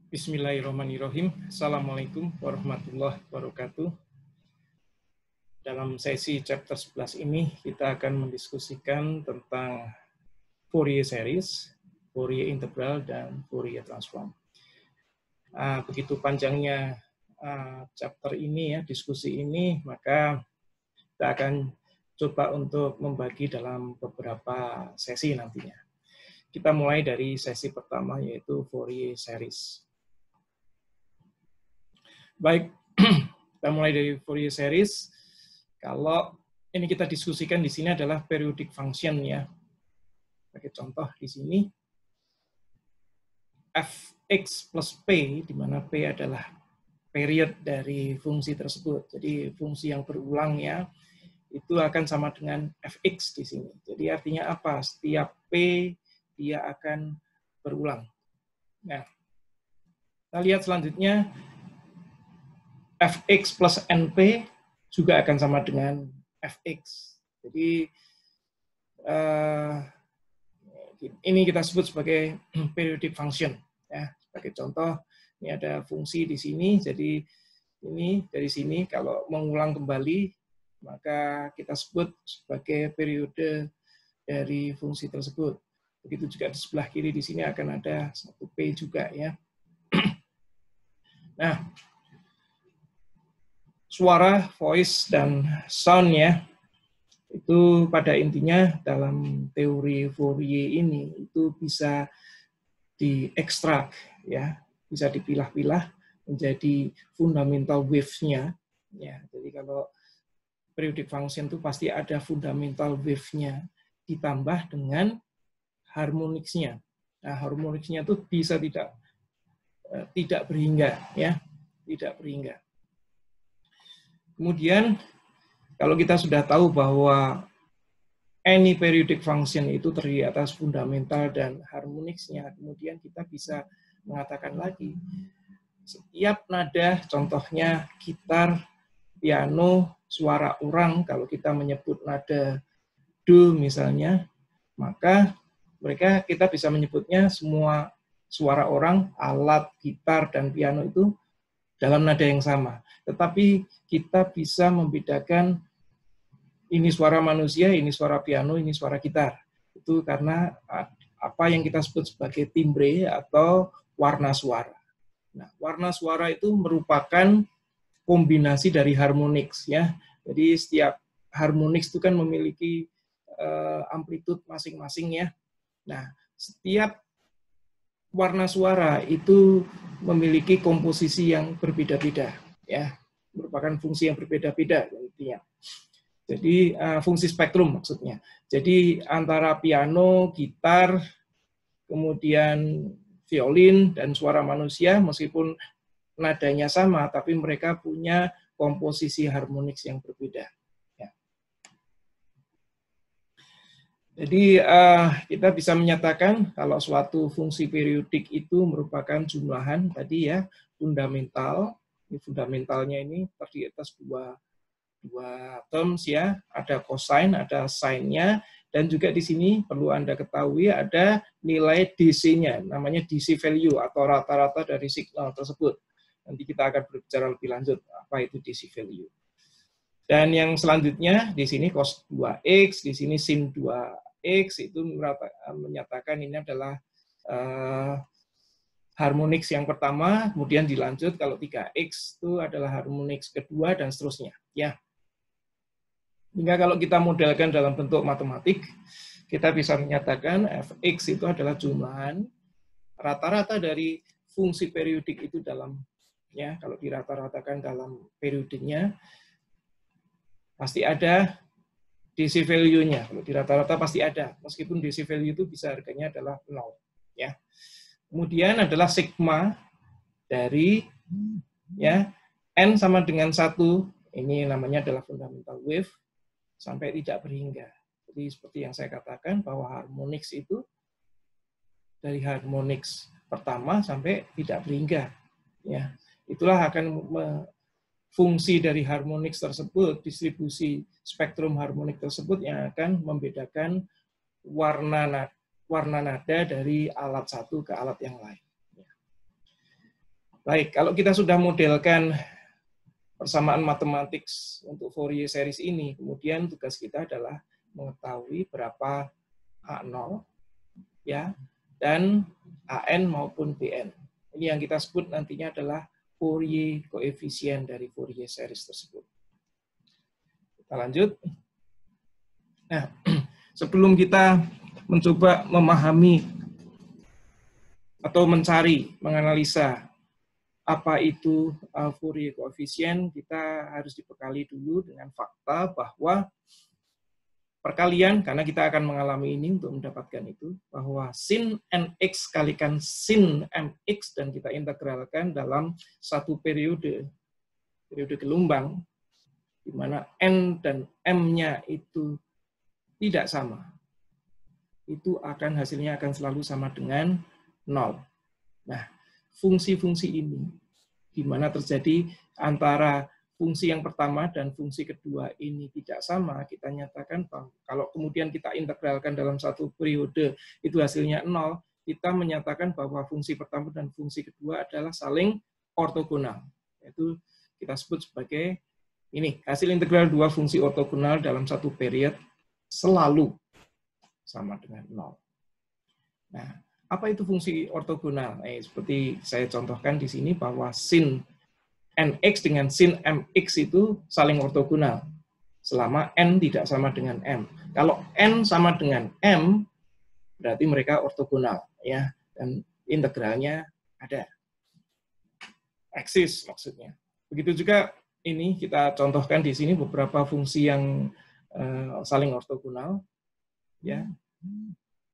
Bismillahirrahmanirrahim. Assalamualaikum warahmatullahi wabarakatuh. Dalam sesi chapter 11 ini, kita akan mendiskusikan tentang Fourier series, Fourier integral, dan Fourier transform. Begitu panjangnya chapter ini, diskusi ini, maka kita akan coba untuk membagi dalam beberapa sesi nantinya. Kita mulai dari sesi pertama, yaitu Fourier series. Baik, kita mulai dari Fourier series. Kalau ini kita diskusikan di sini adalah periodic function ya. Sebagai contoh di sini fx plus p, di mana p adalah period dari fungsi tersebut. Jadi fungsi yang berulang ya, itu akan sama dengan fx di sini. Jadi artinya apa? Setiap p dia akan berulang. Nah, kita lihat selanjutnya. Fx plus np juga akan sama dengan fx. Jadi ini kita sebut sebagai periodic function. Ya, sebagai contoh, ini ada fungsi di sini. Jadi ini dari sini kalau mengulang kembali, maka kita sebut sebagai periode dari fungsi tersebut. Begitu juga di sebelah kiri di sini akan ada satu p juga ya. Nah, suara, voice, dan sound ya, itu pada intinya dalam teori Fourier ini itu bisa diekstrak ya, bisa dipilah-pilah menjadi fundamental wave-nya ya. Jadi kalau periodic function itu pasti ada fundamental wave-nya ditambah dengan harmonics-nya. Nah, harmonics-nya itu bisa tidak berhingga ya, tidak berhingga. Kemudian, kalau kita sudah tahu bahwa any periodic function itu terdiri atas fundamental dan harmonics-nya, kemudian kita bisa mengatakan lagi, setiap nada, contohnya gitar, piano, suara orang, kalau kita menyebut nada do misalnya, maka kita bisa menyebutnya semua suara orang, alat, gitar, dan piano itu dalam nada yang sama. Tetapi kita bisa membedakan ini suara manusia, ini suara piano, ini suara gitar. Itu karena apa yang kita sebut sebagai timbre atau warna suara. Nah, warna suara itu merupakan kombinasi dari harmonics ya. Jadi setiap harmonics itu kan memiliki amplitude masing-masing ya. Nah, setiap warna suara itu memiliki komposisi yang berbeda-beda ya, merupakan fungsi yang berbeda-beda intinya. Jadi fungsi spektrum maksudnya. Jadi antara piano, gitar, kemudian violin dan suara manusia meskipun nadanya sama tapi mereka punya komposisi harmoniks yang berbeda. Ya. Jadi kita bisa menyatakan kalau suatu fungsi periodik itu merupakan jumlahan tadi ya, fundamental. Ini fundamentalnya ini terdiri atas dua terms ya, ada cosine, ada sine-nya, dan juga di sini perlu Anda ketahui ada nilai DC-nya, namanya DC value atau rata-rata dari signal tersebut. Nanti kita akan berbicara lebih lanjut apa itu DC value. Dan yang selanjutnya di sini cos 2x, di sini sin 2x itu menyatakan ini adalah harmonics yang pertama, kemudian dilanjut kalau 3x itu adalah harmonics kedua dan seterusnya ya. Hingga kalau kita modelkan dalam bentuk matematik, kita bisa menyatakan fx itu adalah jumlahan rata-rata dari fungsi periodik itu dalam ya, kalau dirata-ratakan dalam periodiknya pasti ada DC value-nya. Kalau dirata-rata pasti ada, meskipun DC value itu bisa harganya adalah 0 ya. Kemudian adalah sigma dari ya n sama dengan 1, ini namanya adalah fundamental wave sampai tidak berhingga. Jadi seperti yang saya katakan bahwa harmonics itu dari harmonics pertama sampai tidak berhingga. Ya, itulah akan fungsi dari harmonics tersebut, distribusi spektrum harmonik tersebut yang akan membedakan warna nada dari alat satu ke alat yang lain. Baik, kalau kita sudah modelkan persamaan matematik untuk Fourier series ini, kemudian tugas kita adalah mengetahui berapa A0 ya dan AN maupun BN. Ini yang kita sebut nantinya adalah Fourier koefisien dari Fourier series tersebut. Kita lanjut. Nah, sebelum kita mencoba memahami atau mencari, menganalisa apa itu Fourier koefisien, kita harus dibekali dulu dengan fakta bahwa perkalian, karena kita akan mengalami ini untuk mendapatkan itu, bahwa sin nx kalikan sin mx dan kita integralkan dalam satu periode gelombang, di mana n dan m-nya itu tidak sama. Itu hasilnya akan selalu sama dengan 0. Nah, fungsi-fungsi ini, di mana terjadi antara fungsi yang pertama dan fungsi kedua ini tidak sama, kita nyatakan bahwa kalau kemudian kita integralkan dalam satu periode, itu hasilnya 0, kita menyatakan bahwa fungsi pertama dan fungsi kedua adalah saling ortogonal. Itu kita sebut sebagai ini, hasil integral dua fungsi ortogonal dalam satu periode selalu sama dengan 0. Nah, apa itu fungsi ortogonal? Seperti saya contohkan di sini bahwa sin nx dengan sin mx itu saling ortogonal selama n tidak sama dengan m. Kalau n sama dengan m, berarti mereka ortogonal, ya, dan integralnya ada. Eksis maksudnya. Begitu juga ini kita contohkan di sini beberapa fungsi yang saling ortogonal, ya.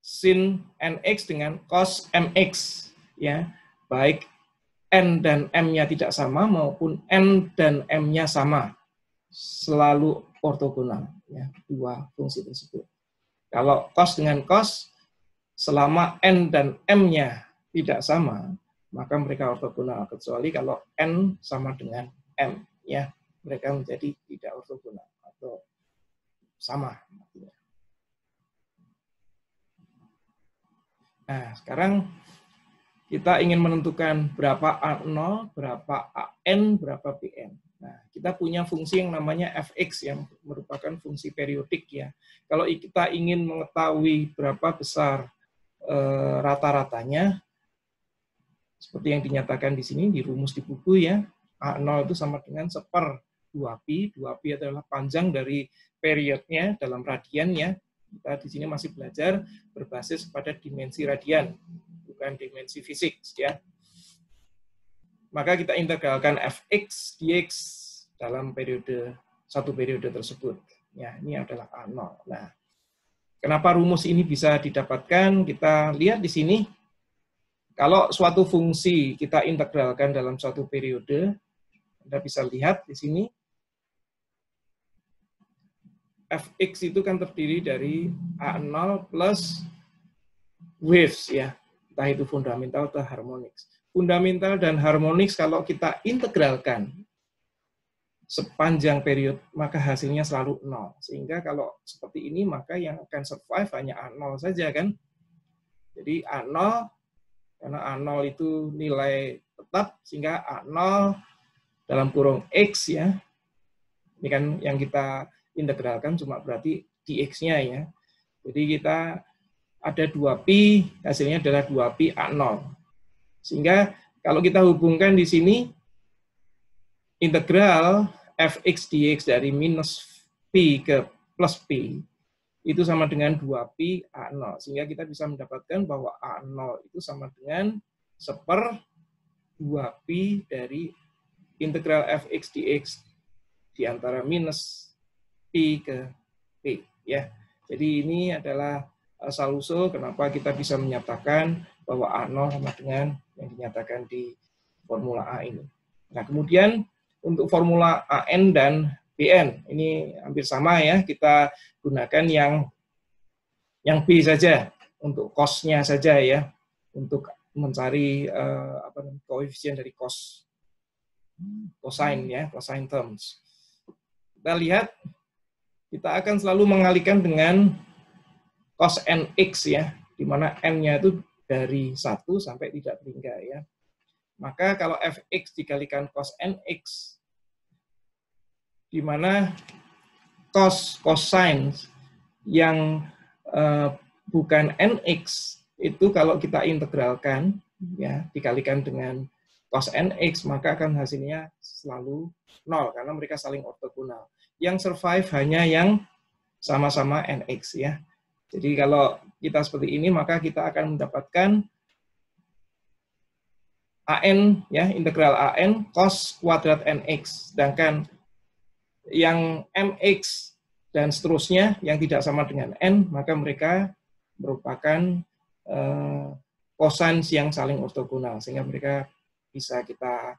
Sin nx dengan cos mx, ya, baik n dan m-nya tidak sama maupun n dan m-nya sama, selalu ortogonal, ya, dua fungsi tersebut. Kalau cos dengan cos, selama n dan m-nya tidak sama, maka mereka ortogonal, kecuali kalau n sama dengan m, ya, mereka menjadi tidak ortogonal atau sama. Nah, sekarang kita ingin menentukan berapa A0, berapa AN, berapa BN. Nah, kita punya fungsi yang namanya fx yang merupakan fungsi periodik, ya. Kalau kita ingin mengetahui berapa besar rata-ratanya, seperti yang dinyatakan di sini, di rumus di buku, ya, A0 itu sama dengan 1/2pi. 2pi adalah panjang dari periodnya dalam radian, ya. Kita di sini masih belajar berbasis pada dimensi radian, bukan dimensi fisik, ya. Maka kita integralkan fx dx dalam satu periode tersebut. Ya, ini adalah A0. Nah, kenapa rumus ini bisa didapatkan? Kita lihat di sini. Kalau suatu fungsi kita integralkan dalam suatu periode, Anda bisa lihat di sini. Fx itu kan terdiri dari A0 plus waves, ya. Entah itu fundamental atau harmonics. Fundamental dan harmonics kalau kita integralkan sepanjang periode, maka hasilnya selalu 0. Sehingga kalau seperti ini, maka yang akan survive hanya A0 saja, kan. Jadi A0, karena A0 itu nilai tetap, sehingga A0 dalam kurung X, ya. Ini kan yang kita integralkan cuma berarti dx-nya, ya. Jadi kita ada 2pi, hasilnya adalah 2pi A0. Sehingga kalau kita hubungkan di sini, integral fx dx dari minus pi ke plus pi, itu sama dengan 2pi A0. Sehingga kita bisa mendapatkan bahwa A0 itu sama dengan 1/2pi dari integral fx dx di antara minus pi ke p, ya. Jadi ini adalah asal-usul kenapa kita bisa menyatakan bahwa A0 sama dengan yang dinyatakan di formula A ini. Nah, kemudian untuk formula AN dan BN ini hampir sama, ya. Kita gunakan yang B saja untuk cos-nya saja, ya, untuk mencari koefisien dari cosine, ya, cosine terms. Kita lihat, kita akan selalu mengalihkan dengan cos nx, ya, di mana n-nya itu dari 1 sampai tidak berhingga, ya. Maka kalau fx dikalikan cos nx, di mana cosine yang bukan nx itu kalau kita integralkan, ya dikalikan dengan cos nx, maka akan hasilnya selalu 0 karena mereka saling ortogonal. Yang survive hanya yang sama-sama nx, ya. Jadi kalau kita seperti ini, maka kita akan mendapatkan an, ya, integral an cos kuadrat nx. Sedangkan yang mx dan seterusnya yang tidak sama dengan n, maka mereka merupakan cosines yang saling ortogonal, sehingga mereka bisa kita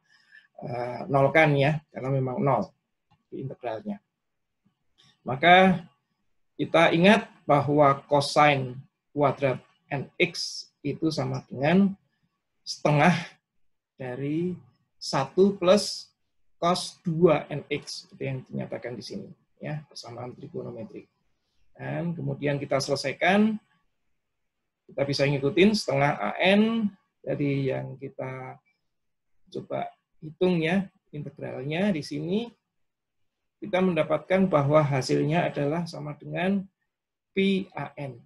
nolkan, ya, karena memang 0 di integralnya. Maka kita ingat bahwa cosine kuadrat nx itu sama dengan setengah dari 1 plus cos 2nx, seperti yang dinyatakan di sini, ya, persamaan trigonometrik. Dan kemudian kita selesaikan, kita bisa ngikutin setengah an dari yang kita coba hitung, ya, integralnya di sini. Kita mendapatkan bahwa hasilnya adalah sama dengan pi an,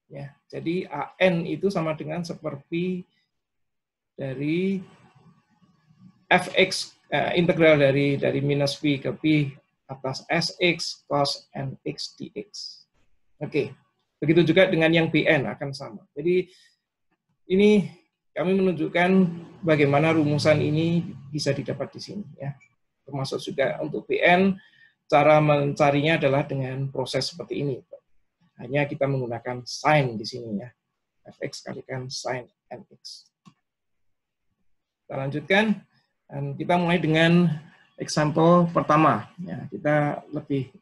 ya. Jadi an itu sama dengan seperti dari fx, integral dari minus pi ke pi atas sx cos nx dx. Oke, begitu juga dengan yang bn akan sama. Jadi ini kami menunjukkan bagaimana rumusan ini bisa didapat di sini, ya. Termasuk juga untuk bn, cara mencarinya adalah dengan proses seperti ini. Hanya kita menggunakan sin di sini, ya. Fx kalikan sin nx. Kita lanjutkan. Dan kita mulai dengan example pertama. Ya, kita lebih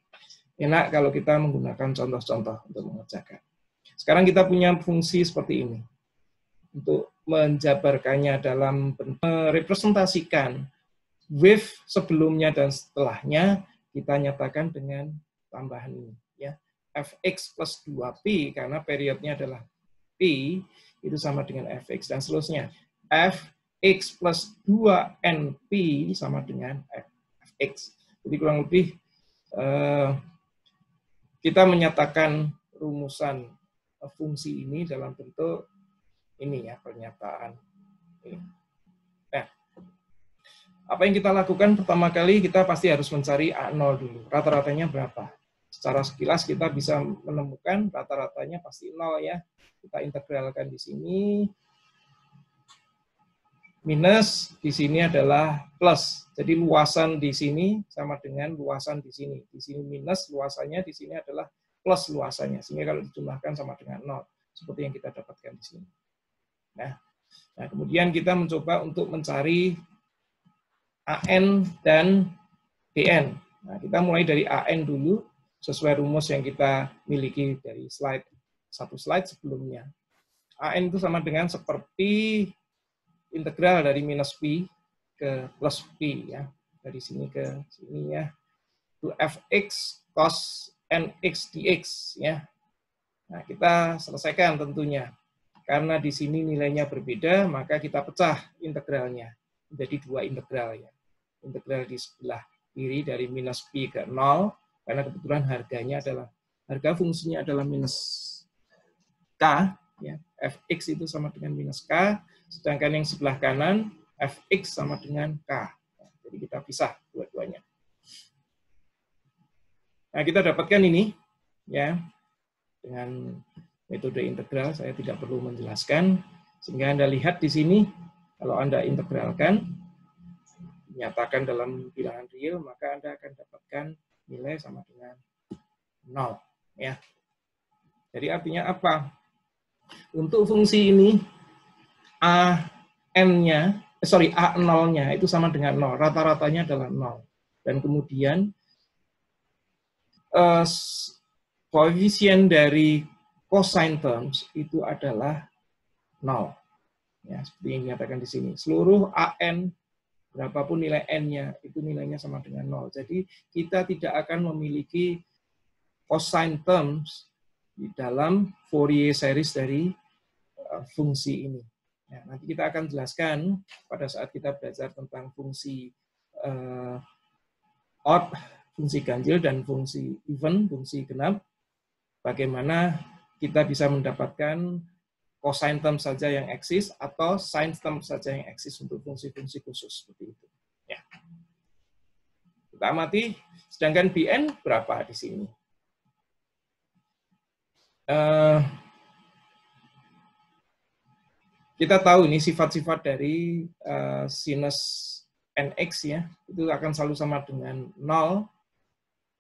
enak kalau kita menggunakan contoh-contoh untuk mengerjakan. Sekarang kita punya fungsi seperti ini. Untuk menjabarkannya dalam merepresentasikan wave sebelumnya dan setelahnya, kita nyatakan dengan tambahan ini, ya. Fx plus 2pi, karena periodnya adalah pi, itu sama dengan fx, dan seterusnya. Fx plus 2np sama dengan fx. Jadi kurang lebih kita menyatakan rumusan fungsi ini dalam bentuk ini, ya, pernyataan ini. Nah, apa yang kita lakukan pertama kali, kita pasti harus mencari A0 dulu. Rata-ratanya berapa? Secara sekilas kita bisa menemukan rata-ratanya pasti 0, ya. Kita integralkan di sini. Minus di sini adalah plus. Jadi luasan di sini sama dengan luasan di sini. Di sini minus luasannya, di sini adalah plus luasannya. Sehingga kalau dijumlahkan sama dengan 0. Seperti yang kita dapatkan di sini. Nah, kemudian kita mencoba untuk mencari AN dan BN. Nah, kita mulai dari AN dulu, sesuai rumus yang kita miliki dari satu slide sebelumnya. AN itu sama dengan seperti integral dari minus pi ke plus pi, ya. Dari sini ke sini, ya. Itu fx cos nx dx, ya. Nah, kita selesaikan tentunya. Karena di sini nilainya berbeda, maka kita pecah integralnya menjadi 2 integral, ya. Integral di sebelah kiri dari minus pi ke 0, karena kebetulan harga fungsinya adalah minus k, ya. Fx itu sama dengan minus k, sedangkan yang sebelah kanan fx sama dengan k. Jadi kita pisah dua-duanya. Nah, kita dapatkan ini, ya, dengan metode integral. Saya tidak perlu menjelaskan, sehingga Anda lihat di sini, kalau Anda integralkan, dinyatakan dalam bilangan real, maka Anda akan dapatkan nilai sama dengan 0. Ya. Jadi artinya apa? Untuk fungsi ini, A0-nya itu sama dengan 0. Rata-ratanya adalah 0. Dan kemudian, koefisien dari cosine terms itu adalah 0. Ya, seperti yang dinyatakan di sini. Seluruh AN, berapapun nilai N-nya, itu nilainya sama dengan 0. Jadi kita tidak akan memiliki cosine terms di dalam Fourier series dari fungsi ini. Nah, nanti kita akan jelaskan pada saat kita belajar tentang fungsi odd, fungsi ganjil, dan fungsi even, fungsi genap, bagaimana kita bisa mendapatkan cosine term saja yang eksis atau sine term saja yang eksis untuk fungsi-fungsi khusus seperti itu. Ya. Kita amati, sedangkan Bn berapa di sini? Kita tahu ini sifat-sifat dari sinus nx ya, itu akan selalu sama dengan 0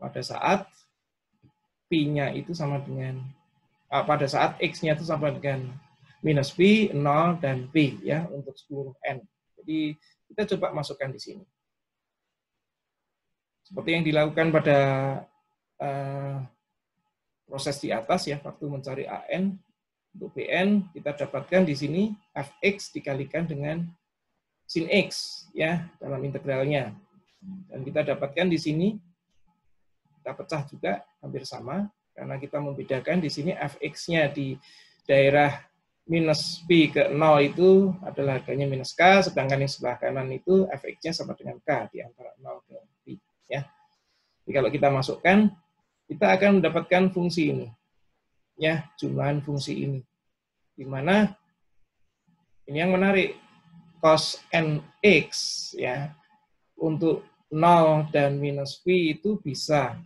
pada saat P-nya itu sama dengan pada saat X-nya itu sama dengan minus P, 0, dan P ya untuk seluruh N. Jadi kita coba masukkan di sini. Seperti yang dilakukan pada proses di atas ya, waktu mencari AN, untuk Bn kita dapatkan di sini Fx dikalikan dengan sin X ya dalam integralnya. Dan kita dapatkan di sini, kita pecah juga hampir sama, karena kita membedakan di sini Fx-nya di daerah minus P ke 0 itu adalah harganya minus K, sedangkan yang sebelah kanan itu Fx-nya sama dengan K di antara 0 ke P. Ya. Jadi kalau kita masukkan, kita akan mendapatkan fungsi ini. Ya, jumlahan fungsi ini. Di mana ini yang menarik, cos nx ya untuk 0 dan minus P itu bisa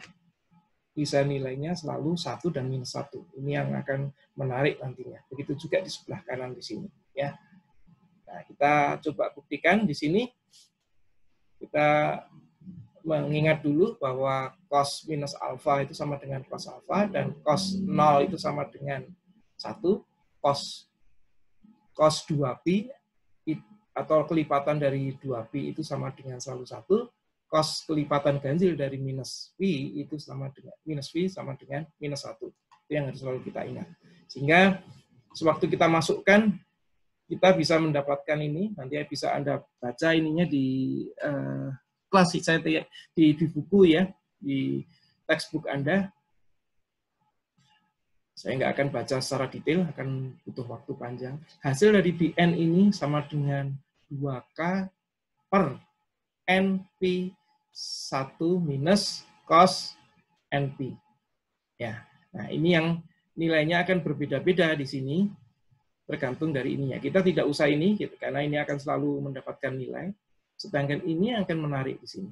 nilainya selalu 1 dan minus 1. Ini yang akan menarik nantinya. Begitu juga di sebelah kanan di sini. Ya. Nah, kita coba buktikan di sini. Kita mengingat dulu bahwa cos minus alfa itu sama dengan cos alfa, dan cos 0 itu sama dengan 1. Cos 2P atau kelipatan dari 2P itu sama dengan selalu 1. Cos kelipatan ganjil dari minus P itu sama dengan minus P sama dengan minus 1. Itu yang harus selalu kita ingat. Sehingga sewaktu kita masukkan, kita bisa mendapatkan ini. Nanti bisa Anda baca ininya di kelas saya di buku ya, di textbook Anda. Saya nggak akan baca secara detail, akan butuh waktu panjang. Hasil dari Bn ini sama dengan 2K per NP 1 minus cos NP. Ya. Nah, ini yang nilainya akan berbeda-beda di sini, tergantung dari ininya. Kita tidak usah ini, gitu, karena ini akan selalu mendapatkan nilai. Sedangkan ini akan menarik di sini.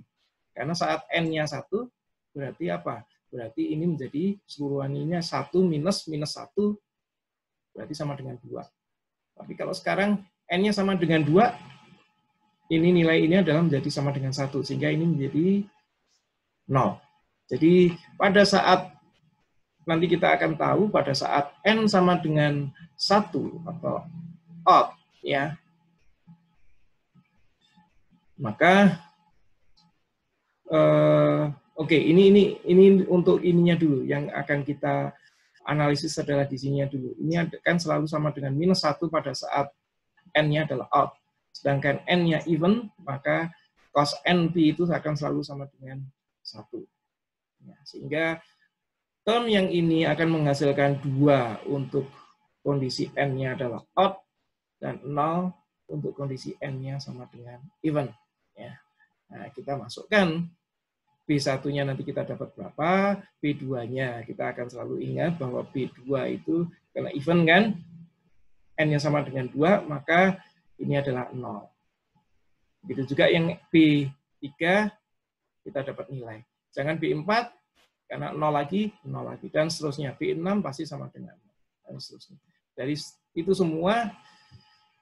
Karena saat N-nya 1, berarti apa? Berarti ini menjadi keseluruhannya 1 minus 1, berarti sama dengan 2. Tapi kalau sekarang N-nya sama dengan 2, ini nilai ini adalah menjadi sama dengan 1, sehingga ini menjadi 0. Jadi pada saat nanti kita akan tahu pada saat N sama dengan 1 atau odd ya, maka oke, ini untuk ininya dulu yang akan kita analisis adalah di sininya dulu. Ini akan selalu sama dengan minus 1 pada saat N-nya adalah odd. Sedangkan N-nya even, maka cos NP itu akan selalu sama dengan 1. Ya, sehingga term yang ini akan menghasilkan 2 untuk kondisi N-nya adalah odd, dan 0 untuk kondisi N-nya sama dengan even. Ya. Nah, kita masukkan B1-nya nanti kita dapat berapa, B2-nya kita akan selalu ingat bahwa B2 itu karena even kan, N-nya sama dengan 2, maka ini adalah 0. Begitu juga yang B3, kita dapat nilai. Jangan B4, karena 0 lagi, dan seterusnya. B6 pasti sama dengan 0, dan seterusnya. Dari itu semua,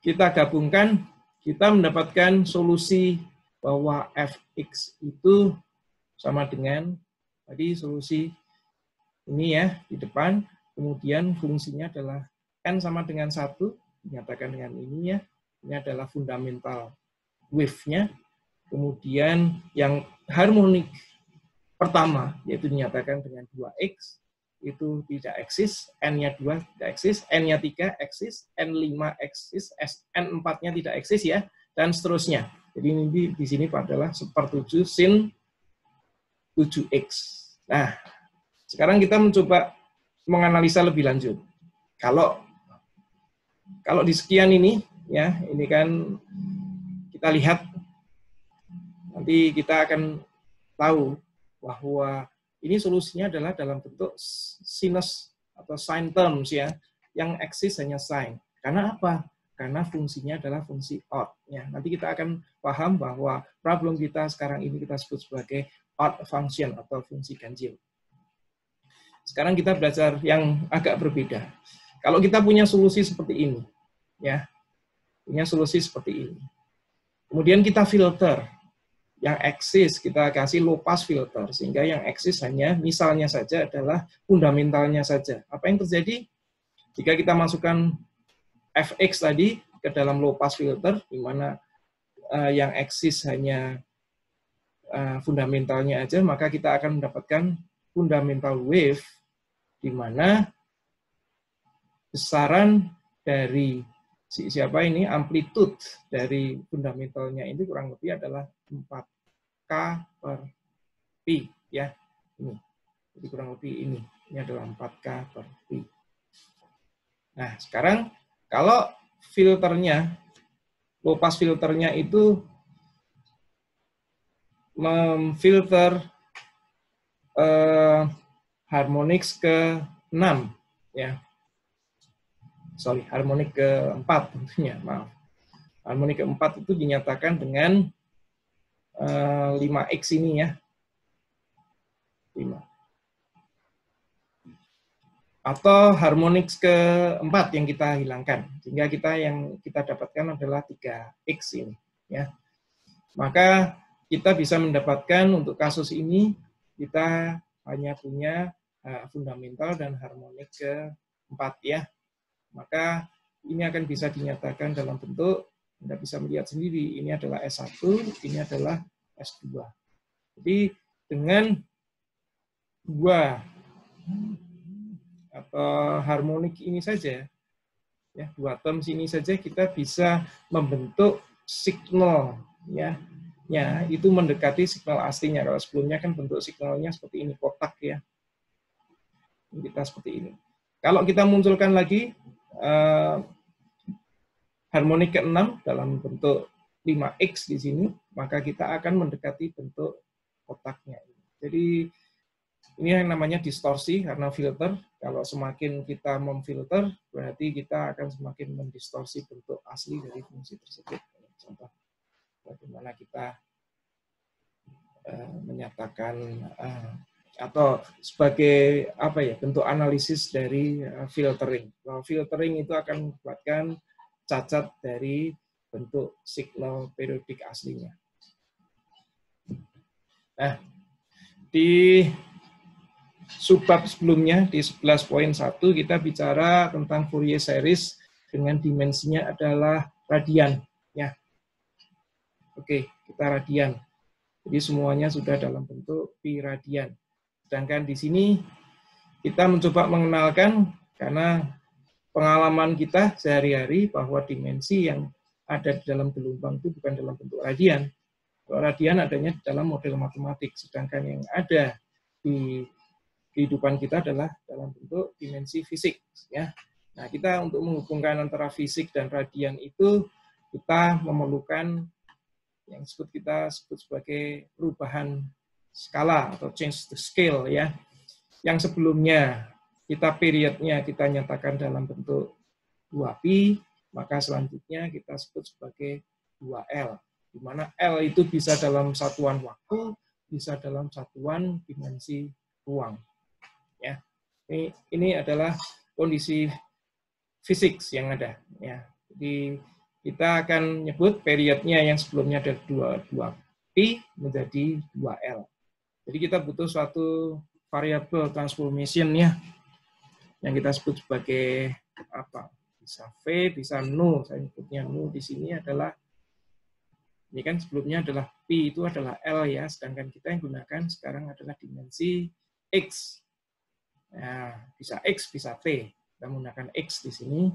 kita gabungkan, kita mendapatkan solusi bahwa Fx itu sama dengan, tadi solusi ini ya, di depan, kemudian fungsinya adalah N sama dengan 1, dinyatakan dengan ini ya, ini adalah fundamental wave-nya. Kemudian yang harmonik pertama, yaitu dinyatakan dengan 2X, itu tidak eksis, N-nya 2 tidak eksis, N-nya 3 eksis, N5 eksis, N4-nya tidak eksis ya, dan seterusnya. Jadi ini di sini adalah 1/7 sin 7X. Nah, sekarang kita mencoba menganalisa lebih lanjut. Kalau di sekian ini, ya. Ini kan kita lihat, nanti kita akan tahu bahwa ini solusinya adalah dalam bentuk sinus atau sine terms ya, yang eksis hanya sine. Karena apa? Karena fungsinya adalah fungsi odd. Ya, nanti kita akan paham bahwa problem kita sekarang ini kita sebut sebagai odd function atau fungsi ganjil. Sekarang kita belajar yang agak berbeda. Kalau kita punya solusi seperti ini, ya, punya solusi seperti ini. Kemudian kita filter. Yang eksis kita kasih low pass filter, sehingga yang eksis hanya misalnya saja adalah fundamentalnya saja. Apa yang terjadi jika kita masukkan fx tadi ke dalam low pass filter, di mana yang eksis hanya fundamentalnya aja, maka kita akan mendapatkan fundamental wave, di mana besaran dari siapa ini, amplitude dari fundamentalnya ini kurang lebih adalah 4K per Pi, ya. Ini. Jadi kurang lebih ini adalah 4K per Pi. Nah, sekarang kalau filternya, low pass filternya itu memfilter harmonics ke 6, ya. Sorry, harmonik ke-4 tentunya, maaf. Harmonik ke-4 itu dinyatakan dengan 5x ini ya. 5. Atau harmonik ke-4 yang kita hilangkan. Sehingga yang kita dapatkan adalah 3x ini. Ya. Maka kita bisa mendapatkan untuk kasus ini, kita hanya punya fundamental dan harmonik ke-4 ya. Maka ini akan bisa dinyatakan dalam bentuk, Anda bisa melihat sendiri, ini adalah S1, ini adalah S2. Jadi dengan 2 atau harmonik ini saja, ya, 2 terms ini saja kita bisa membentuk signal, ya itu mendekati signal aslinya. Kalau sebelumnya kan bentuk signalnya seperti ini, kotak ya, kita seperti ini. Kalau kita munculkan lagi harmonik ke-6 dalam bentuk 5x di sini, maka kita akan mendekati bentuk kotaknya. Jadi ini yang namanya distorsi karena filter. Kalau semakin kita memfilter, berarti kita akan semakin mendistorsi bentuk asli dari fungsi tersebut. Contoh bagaimana kita menyatakan atau sebagai apa ya, bentuk analisis dari filtering. Nah, filtering itu akan membuatkan cacat dari bentuk signal periodik aslinya. Nah, di subbab sebelumnya di 11.1 kita bicara tentang Fourier series dengan dimensinya adalah radian, ya. Oke, kita radian. Jadi semuanya sudah dalam bentuk pi radian. Sedangkan di sini kita mencoba mengenalkan, karena pengalaman kita sehari-hari bahwa dimensi yang ada di dalam gelombang itu bukan dalam bentuk radian. Kalau radian adanya dalam model matematik, sedangkan yang ada di kehidupan kita adalah dalam bentuk dimensi fisik. Ya. Nah, kita untuk menghubungkan antara fisik dan radian itu, kita memerlukan yang kita sebut sebagai perubahan skala atau change the scale ya. Yang sebelumnya kita periodnya kita nyatakan dalam bentuk 2pi, maka selanjutnya kita sebut sebagai 2L, di mana L itu bisa dalam satuan waktu, bisa dalam satuan dimensi ruang. Ya. Ini adalah kondisi fisik yang ada ya. Jadi kita akan nyebut periodnya yang sebelumnya ada 2pi menjadi 2L. Jadi kita butuh suatu variabel transformation ya, yang kita sebut sebagai apa? Bisa V, bisa nu. Saya nyebutnya nu di sini adalah, ini kan sebelumnya adalah pi itu adalah L ya, sedangkan kita yang gunakan sekarang adalah dimensi X. Nah, bisa X, bisa T. Kita menggunakan X di sini.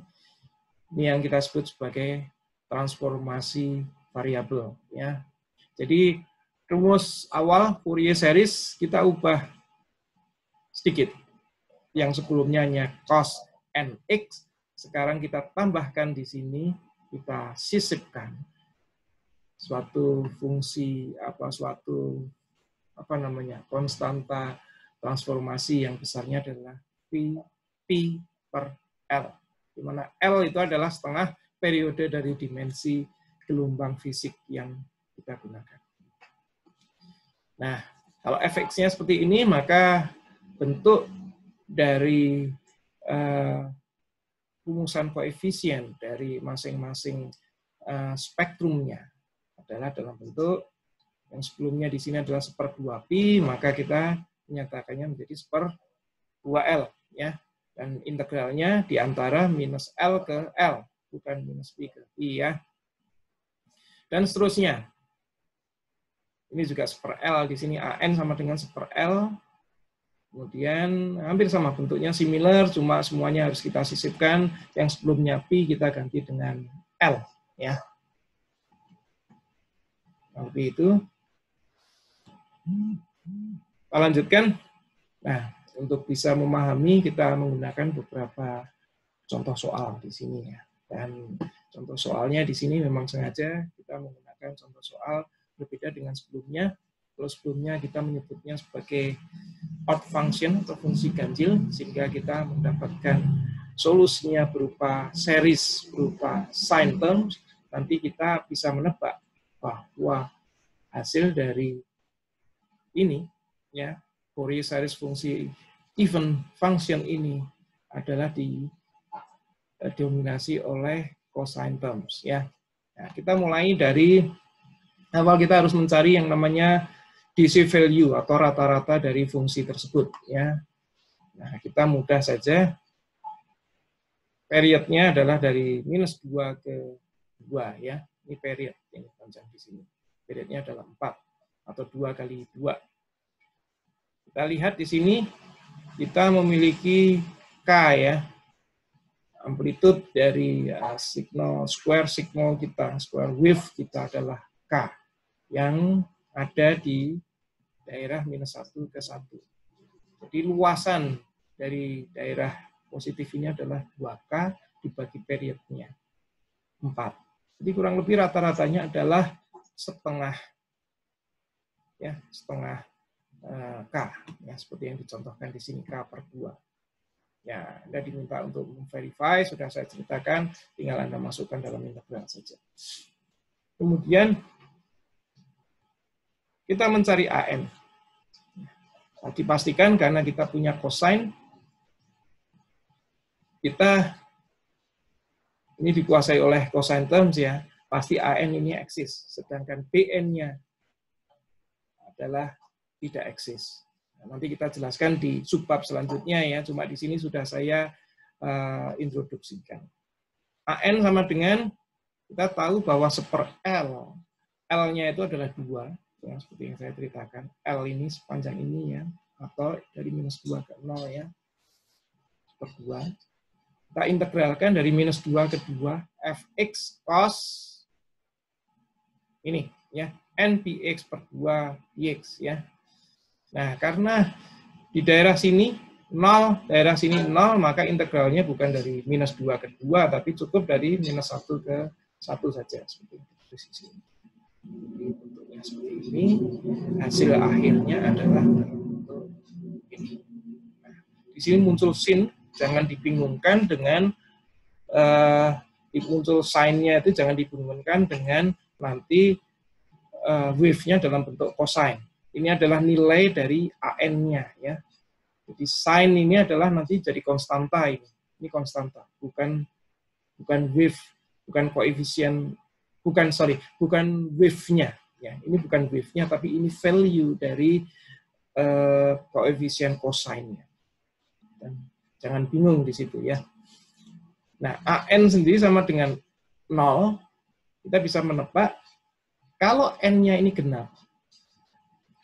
Ini yang kita sebut sebagai transformasi variabel ya. Jadi rumus awal Fourier series kita ubah sedikit. Yang sebelumnya hanya cos nx, sekarang kita tambahkan di sini kita sisipkan suatu fungsi konstanta transformasi yang besarnya adalah P per L, di mana L itu adalah setengah periode dari dimensi gelombang fisik yang kita gunakan. Nah, kalau fx-nya seperti ini, maka bentuk dari rumusan koefisien dari masing-masing spektrumnya adalah dalam bentuk yang sebelumnya di sini adalah 1/2pi, maka kita menyatakannya menjadi 1/2L, ya. Dan integralnya di antara minus L ke L, bukan minus pi ke pi, ya. Dan seterusnya. Ini juga 1/L, di sini AN sama dengan 1/L. Kemudian hampir sama bentuknya, similar, cuma semuanya harus kita sisipkan. Yang sebelumnya pi kita ganti dengan L, ya. Seperti itu. Kita lanjutkan. Nah, untuk bisa memahami kita menggunakan beberapa contoh soal di sini, ya. Dan contoh soalnya di sini memang sengaja kita menggunakan contoh soal berbeda dengan sebelumnya. Kalau sebelumnya kita menyebutnya sebagai odd function atau fungsi ganjil, sehingga kita mendapatkan solusinya berupa series, berupa sine terms, nanti kita bisa menebak bahwa hasil dari ini, ya, Fourier series fungsi even function ini adalah didominasi oleh cosine terms, ya. Nah, kita mulai dari awal, kita harus mencari yang namanya DC value atau rata-rata dari fungsi tersebut, ya. Nah, kita mudah saja. Periodnya adalah dari minus 2 ke 2, ya. Ini period yang panjang di sini. Periodnya adalah 4 atau 2 kali 2. Kita lihat di sini kita memiliki K, ya. Amplitude dari signal kita, square wave kita adalah K, yang ada di daerah minus 1 ke 1. Jadi luasan dari daerah positif ini adalah 2K dibagi periodnya 4. Jadi kurang lebih rata-ratanya adalah setengah, ya, setengah K, ya, seperti yang dicontohkan di sini, K/2. Ya, Anda diminta untuk memverify, sudah saya ceritakan, tinggal Anda masukkan dalam integral saja. Kemudian kita mencari AN. Nah, dipastikan karena kita punya cosine, kita ini dikuasai oleh cosine terms, ya, pasti AN ini eksis, sedangkan BN-nya adalah tidak eksis. Nah, nanti kita jelaskan di subbab selanjutnya, ya, cuma di sini sudah saya introduksikan. AN sama dengan, kita tahu bahwa 1/L, L-nya itu adalah 2, ya, seperti yang saya ceritakan. L ini sepanjang ini, ya, atau dari minus 2 ke 0, ya, 1/2. Kita integralkan dari minus 2 ke 2, fx cos ini, ya, npx/2 dx, ya. Nah, karena di daerah sini 0, daerah sini 0, maka integralnya bukan dari minus 2 ke 2, tapi cukup dari minus 1 ke 1 saja. Seperti itu di sini. Jadi bentuknya seperti ini. Hasil akhirnya adalah bentuk ini. Nah, di sini muncul sin, jangan dibingungkan dengan muncul sign-nya itu jangan dibingungkan dengan nanti wave-nya dalam bentuk cosine. Ini adalah nilai dari AN-nya, ya. Jadi sin ini adalah nanti jadi konstanta ini. Ini konstanta, bukan wave, bukan koefisien, bukan wave-nya, ya. Ini bukan wave-nya, tapi ini value dari koefisien cosine-nya. Dan jangan bingung di situ, ya. Nah, AN sendiri sama dengan 0, kita bisa menebak kalau N-nya ini genap.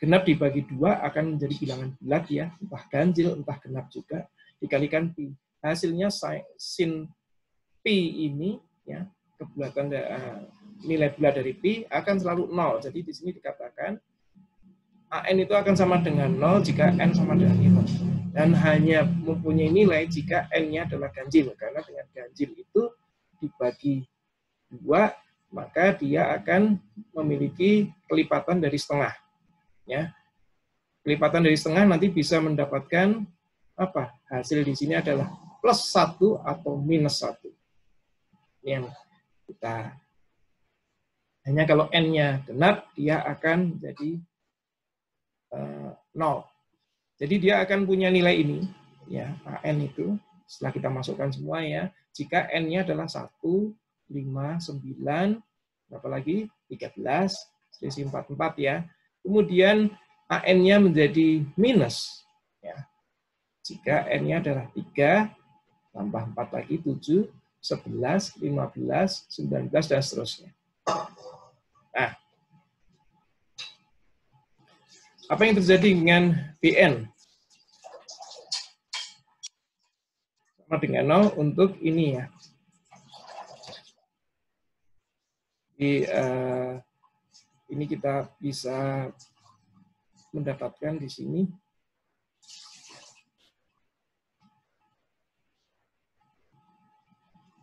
Genap dibagi 2 akan menjadi bilangan bulat, ya, entah ganjil, entah genap juga, dikalikan pi. Hasilnya sin pi ini, ya, kebulatan nilai bulat dari pi akan selalu 0. Jadi di sini dikatakan AN itu akan sama dengan 0 jika N sama dengan 0. Dan hanya mempunyai nilai jika N-nya adalah ganjil, karena dengan ganjil itu dibagi 2, maka dia akan memiliki kelipatan dari setengah. Ya. Kelipatan dari setengah nanti bisa mendapatkan apa? Hasil di sini adalah plus 1 atau minus 1. Ini yang kita, hanya kalau N-nya genap, dia akan jadi 0. Jadi dia akan punya nilai ini, ya, AN itu, setelah kita masukkan semua ya, jika N-nya adalah 1, 5, 9, berapa lagi? 13, selisih 44 ya. Kemudian AN-nya menjadi minus, ya. Jika N-nya adalah 3, tambah 4 lagi, 7, 11, 15, 19, dan seterusnya. Nah, apa yang terjadi dengan BN? Sama dengan 0 untuk ini ya. Jadi, ini kita bisa mendapatkan di sini.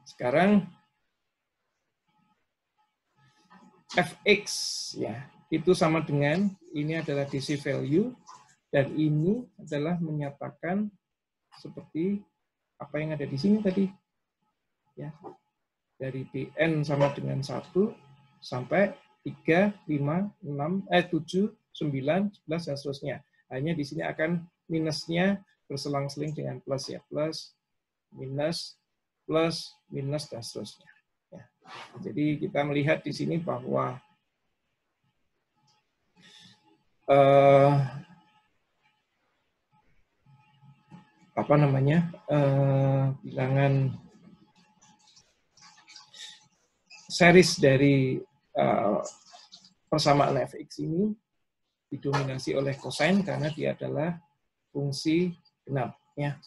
Sekarang fx ya, itu sama dengan ini adalah DC value dan ini adalah menyatakan seperti apa yang ada di sini tadi. Ya. Dari Bn sama dengan 1 sampai 3, 5, 6, 7, 9, 11, dan seterusnya. Hanya di sini akan minusnya berselang-seling dengan plus ya. Plus, minus, dan seterusnya. Ya. Jadi kita melihat di sini bahwa bilangan series dari persamaan fx ini didominasi oleh cosine karena dia adalah fungsi genap. Ya.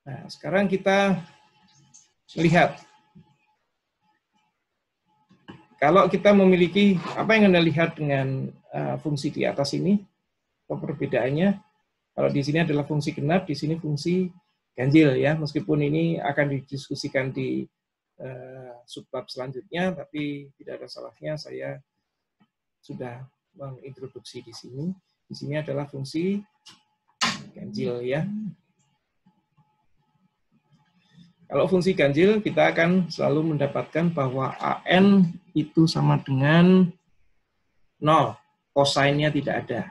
Nah, sekarang kita lihat. Kalau kita memiliki, apa yang Anda lihat dengan fungsi di atas ini, perbedaannya, kalau di sini adalah fungsi genap, di sini fungsi ganjil ya, meskipun ini akan didiskusikan di subbab selanjutnya, tapi tidak ada salahnya saya sudah mengintroduksi di sini. Di sini adalah fungsi ganjil ya. Kalau fungsi ganjil, kita akan selalu mendapatkan bahwa AN itu sama dengan 0. Cosine-nya tidak ada.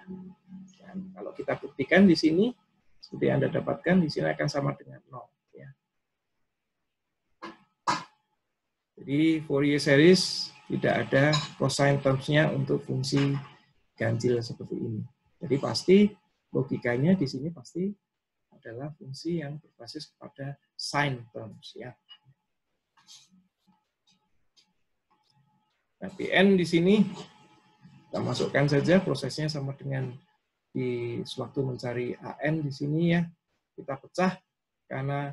Dan kalau kita buktikan di sini, seperti yang Anda dapatkan, di sini akan sama dengan 0. Ya. Jadi Fourier series tidak ada cosine terms-nya untuk fungsi ganjil seperti ini. Jadi pasti logikanya di sini pasti adalah fungsi yang berbasis kepada sine terms ya. Nah, Bn di sini kita masukkan saja, prosesnya sama dengan di sewaktu mencari AN di sini ya. Kita pecah karena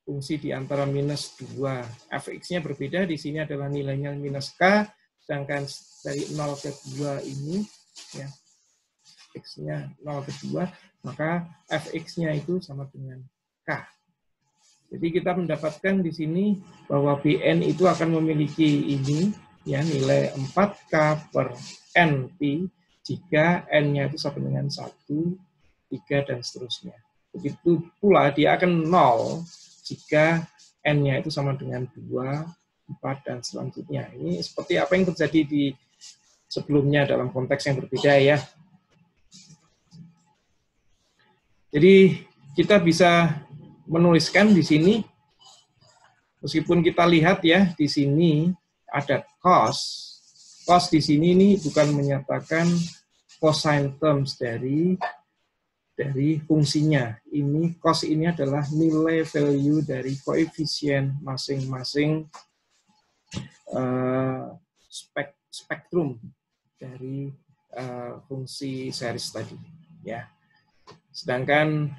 fungsi di antara minus 2 fx-nya berbeda, di sini adalah nilainya minus k, sedangkan dari 0 ke 2 ini ya, x-nya 0 ke 2, maka fx-nya itu sama dengan k. Jadi kita mendapatkan di sini bahwa Bn itu akan memiliki ini ya, nilai 4k per np jika n-nya itu sama dengan 1, 3, dan seterusnya. Begitu pula dia akan 0 jika n-nya itu sama dengan 2, 4, dan selanjutnya. Ini seperti apa yang terjadi di sebelumnya dalam konteks yang berbeda ya. Jadi kita bisa menuliskan di sini, meskipun kita lihat ya di sini ada cos. Cos di sini ini bukan menyatakan cosine terms dari fungsinya. Ini cos ini adalah nilai value dari koefisien masing-masing spektrum dari fungsi series tadi. Ya. Sedangkan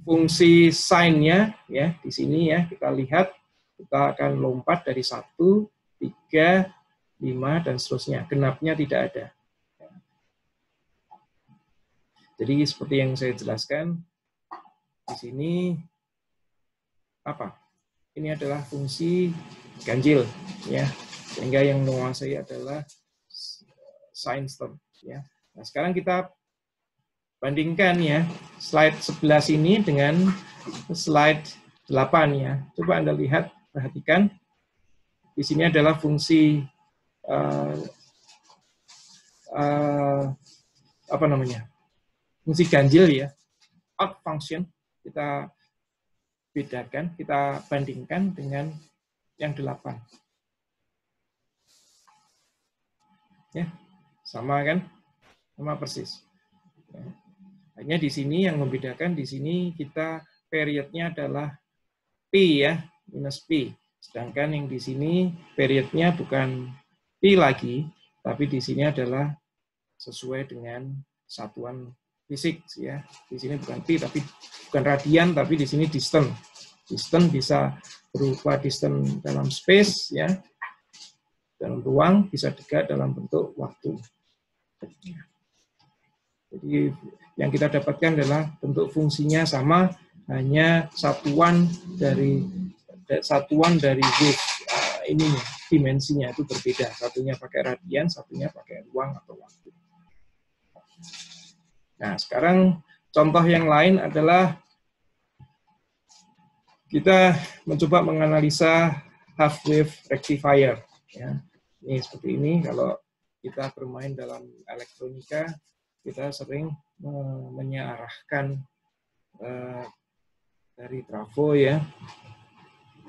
fungsi sine-nya ya di sini ya kita lihat, kita akan lompat dari 1, 3, 5, dan seterusnya. Genapnya tidak ada. Jadi seperti yang saya jelaskan di sini, apa? Ini adalah fungsi ganjil, ya. Sehingga yang menguasai adalah sine term, ya. Nah, sekarang kita bandingkan ya slide 11 ini dengan slide 8 ya. Coba Anda lihat, perhatikan. Di sini adalah fungsi apa namanya? Fungsi ganjil ya. Odd function. Kita bedakan, kita bandingkan dengan yang 8. Ya. Sama kan? Sama persis. Ya. Hanya di sini yang membedakan, di sini kita periodnya adalah P ya, minus P. Sedangkan yang di sini periodnya bukan P lagi, tapi di sini adalah sesuai dengan satuan fisik ya. Di sini bukan P, tapi bukan radian, tapi di sini distance. Distance bisa berupa distance dalam space ya, dalam ruang, bisa juga dalam bentuk waktu. Jadi yang kita dapatkan adalah bentuk fungsinya sama, hanya satuan dari wave ini dimensinya itu berbeda. Satunya pakai radian, satunya pakai ruang atau waktu. Nah, sekarang contoh yang lain adalah kita mencoba menganalisa half wave rectifier. Ya. Ini seperti ini, kalau kita bermain dalam elektronika, kita sering mengarahkan dari trafo ya,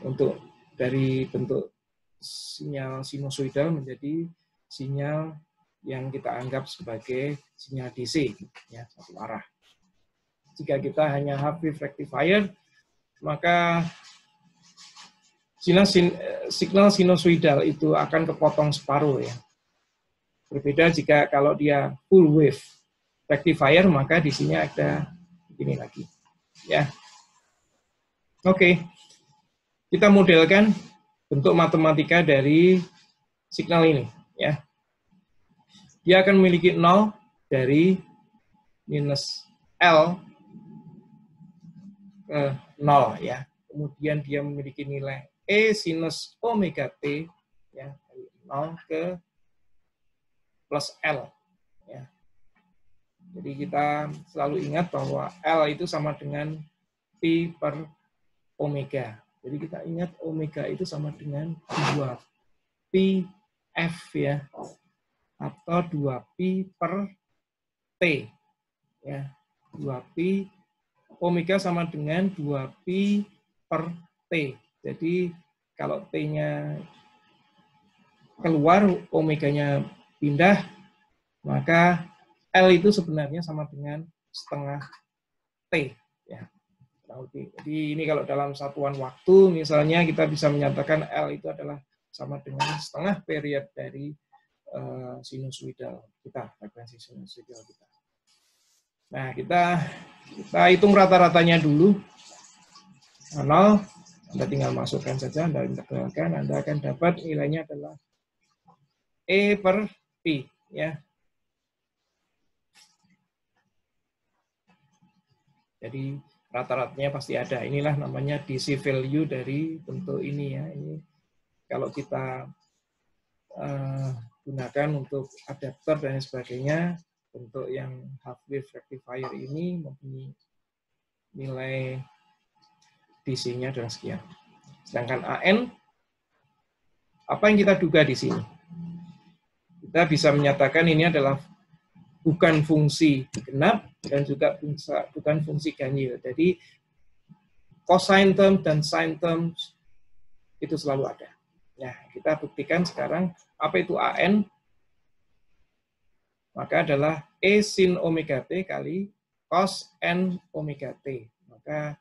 untuk dari bentuk sinyal sinusoidal menjadi sinyal yang kita anggap sebagai sinyal DC, ya, satu arah. Jika kita hanya half wave rectifier, maka signal sinusoidal itu akan kepotong separuh ya. Berbeda jika kalau dia full wave rectifier, maka di sini ada begini lagi. Ya. Oke. Kita modelkan bentuk matematika dari signal ini, ya. Dia akan memiliki 0 dari minus L ke 0 ya. Kemudian dia memiliki nilai E sinus omega T ya, dari 0 ke plus L ya. Jadi kita selalu ingat bahwa L itu sama dengan P per omega. Jadi kita ingat omega itu sama dengan 2pi F ya, atau 2pi per T ya. 2pi omega sama dengan 2pi per T. Jadi kalau T-nya keluar, omeganya pindah, maka L itu sebenarnya sama dengan setengah T ya. Jadi ini kalau dalam satuan waktu, misalnya kita bisa menyatakan L itu adalah sama dengan setengah period dari sinusoidal kita, frekuensi sinusoidal kita. Nah, kita hitung rata-ratanya dulu. 0, Anda tinggal masukkan saja, Anda integralkan, Anda akan dapat nilainya adalah E per P ya. Jadi rata-ratanya pasti ada. Inilah namanya DC value dari bentuk ini ya. Ini kalau kita gunakan untuk adapter dan sebagainya, bentuk yang half wave rectifier ini mempunyai nilai DC-nya adalah sekian. Sedangkan AN, apa yang kita duga di sini? Kita bisa menyatakan ini adalah bukan fungsi genap dan juga bukan fungsi ganjil. Jadi cosine term dan sine term itu selalu ada. Nah, kita buktikan sekarang apa itu AN. Maka adalah E sin omega T kali cos N omega T. Maka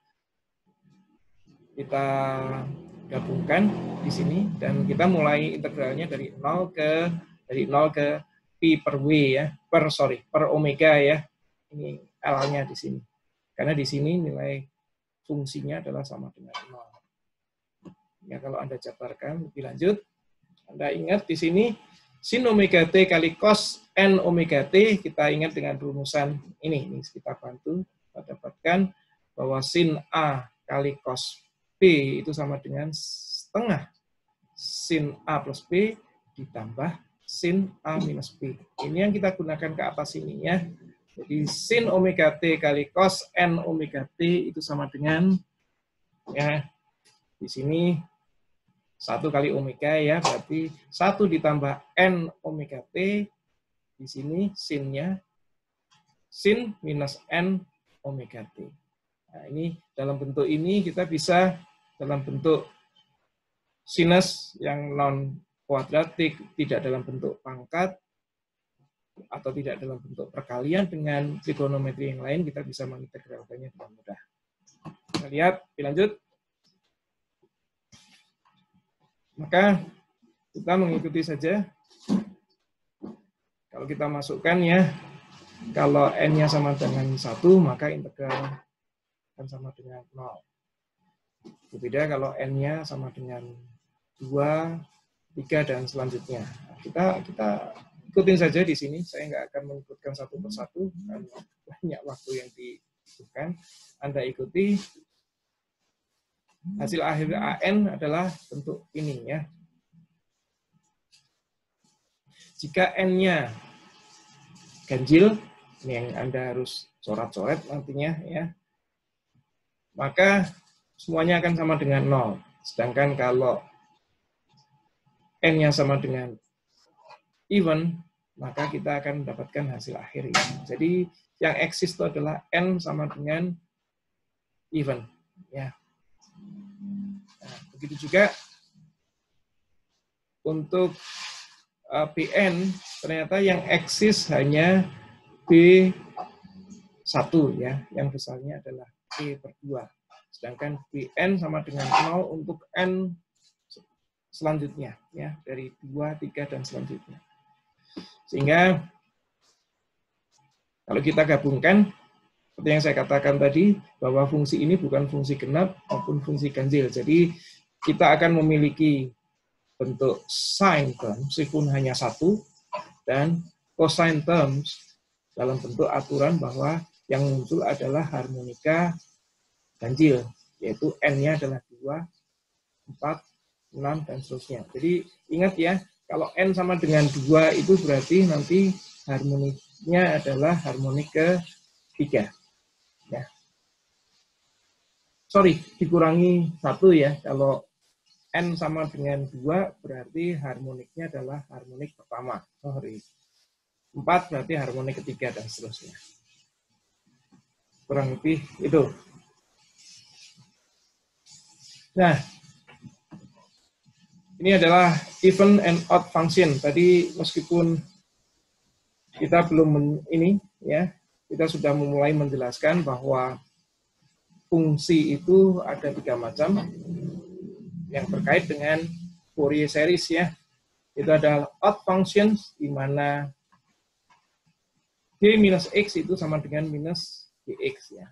kita gabungkan di sini dan kita mulai integralnya dari 0 ke P per W ya, per omega ya. Ini L-nya di sini. Karena di sini nilai fungsinya adalah sama dengan 0. Ya, kalau Anda jabarkan lebih lanjut, Anda ingat di sini sin omega T kali cos N omega T, kita ingat dengan rumusan ini kita bantu, kita dapatkan bahwa sin A kali cos B itu sama dengan setengah sin A plus B ditambah sin A minus B. Ini yang kita gunakan ke atas ini ya. Jadi sin omega T kali cos N omega T itu sama dengan, ya, di sini 1 kali omega ya, berarti 1 ditambah N omega T, di sini sinnya sin minus N omega T. Nah, ini dalam bentuk ini kita bisa dalam bentuk sinus yang non kuadratik, tidak dalam bentuk pangkat, atau tidak dalam bentuk perkalian dengan trigonometri yang lain, kita bisa mengintegralkannya dengan mudah. Kita lihat, lanjut. Maka kita mengikuti saja. Kalau kita masukkan ya, kalau N-nya sama dengan 1, maka integral akan sama dengan 0. Berbeda kalau N-nya sama dengan 2, 3, dan selanjutnya. Kita ikutin saja di sini. Saya nggak akan mengikutkan satu persatu, karena banyak waktu yang dibutuhkan. Anda ikuti. Hasil akhir AN adalah bentuk ini ya. Jika N-nya ganjil, ini yang Anda harus coret-coret nantinya ya, maka semuanya akan sama dengan 0. Sedangkan kalau N-nya sama dengan even, maka kita akan mendapatkan hasil akhir ini. Jadi yang eksis itu adalah N sama dengan even. Ya. Nah, begitu juga untuk Bn, ternyata yang eksis hanya B1 ya, yang besarnya adalah B/2. Sedangkan Bn sama dengan 0 untuk N selanjutnya, ya, dari 2, 3, dan selanjutnya. Sehingga kalau kita gabungkan, seperti yang saya katakan tadi, bahwa fungsi ini bukan fungsi genap maupun fungsi ganjil. Jadi kita akan memiliki bentuk sine terms, meskipun hanya 1, dan cosine terms dalam bentuk aturan bahwa yang muncul adalah harmonika ganjil, yaitu N-nya adalah 2, 4, 6, dan seterusnya. Jadi ingat ya, kalau N sama dengan 2 itu berarti nanti harmoniknya adalah harmonik ke-3. Ya. Sorry, dikurangi 1 ya. Kalau N sama dengan 2 berarti harmoniknya adalah harmonik pertama. Sorry. 4 berarti harmonik ketiga, dan seterusnya. Kurang lebih itu. Nah, ini adalah even and odd function. Tadi meskipun kita belum ini ya, kita sudah memulai menjelaskan bahwa fungsi itu ada 3 macam yang terkait dengan Fourier series ya. Itu adalah odd functions di mana G minus X itu sama dengan minus Gx ya.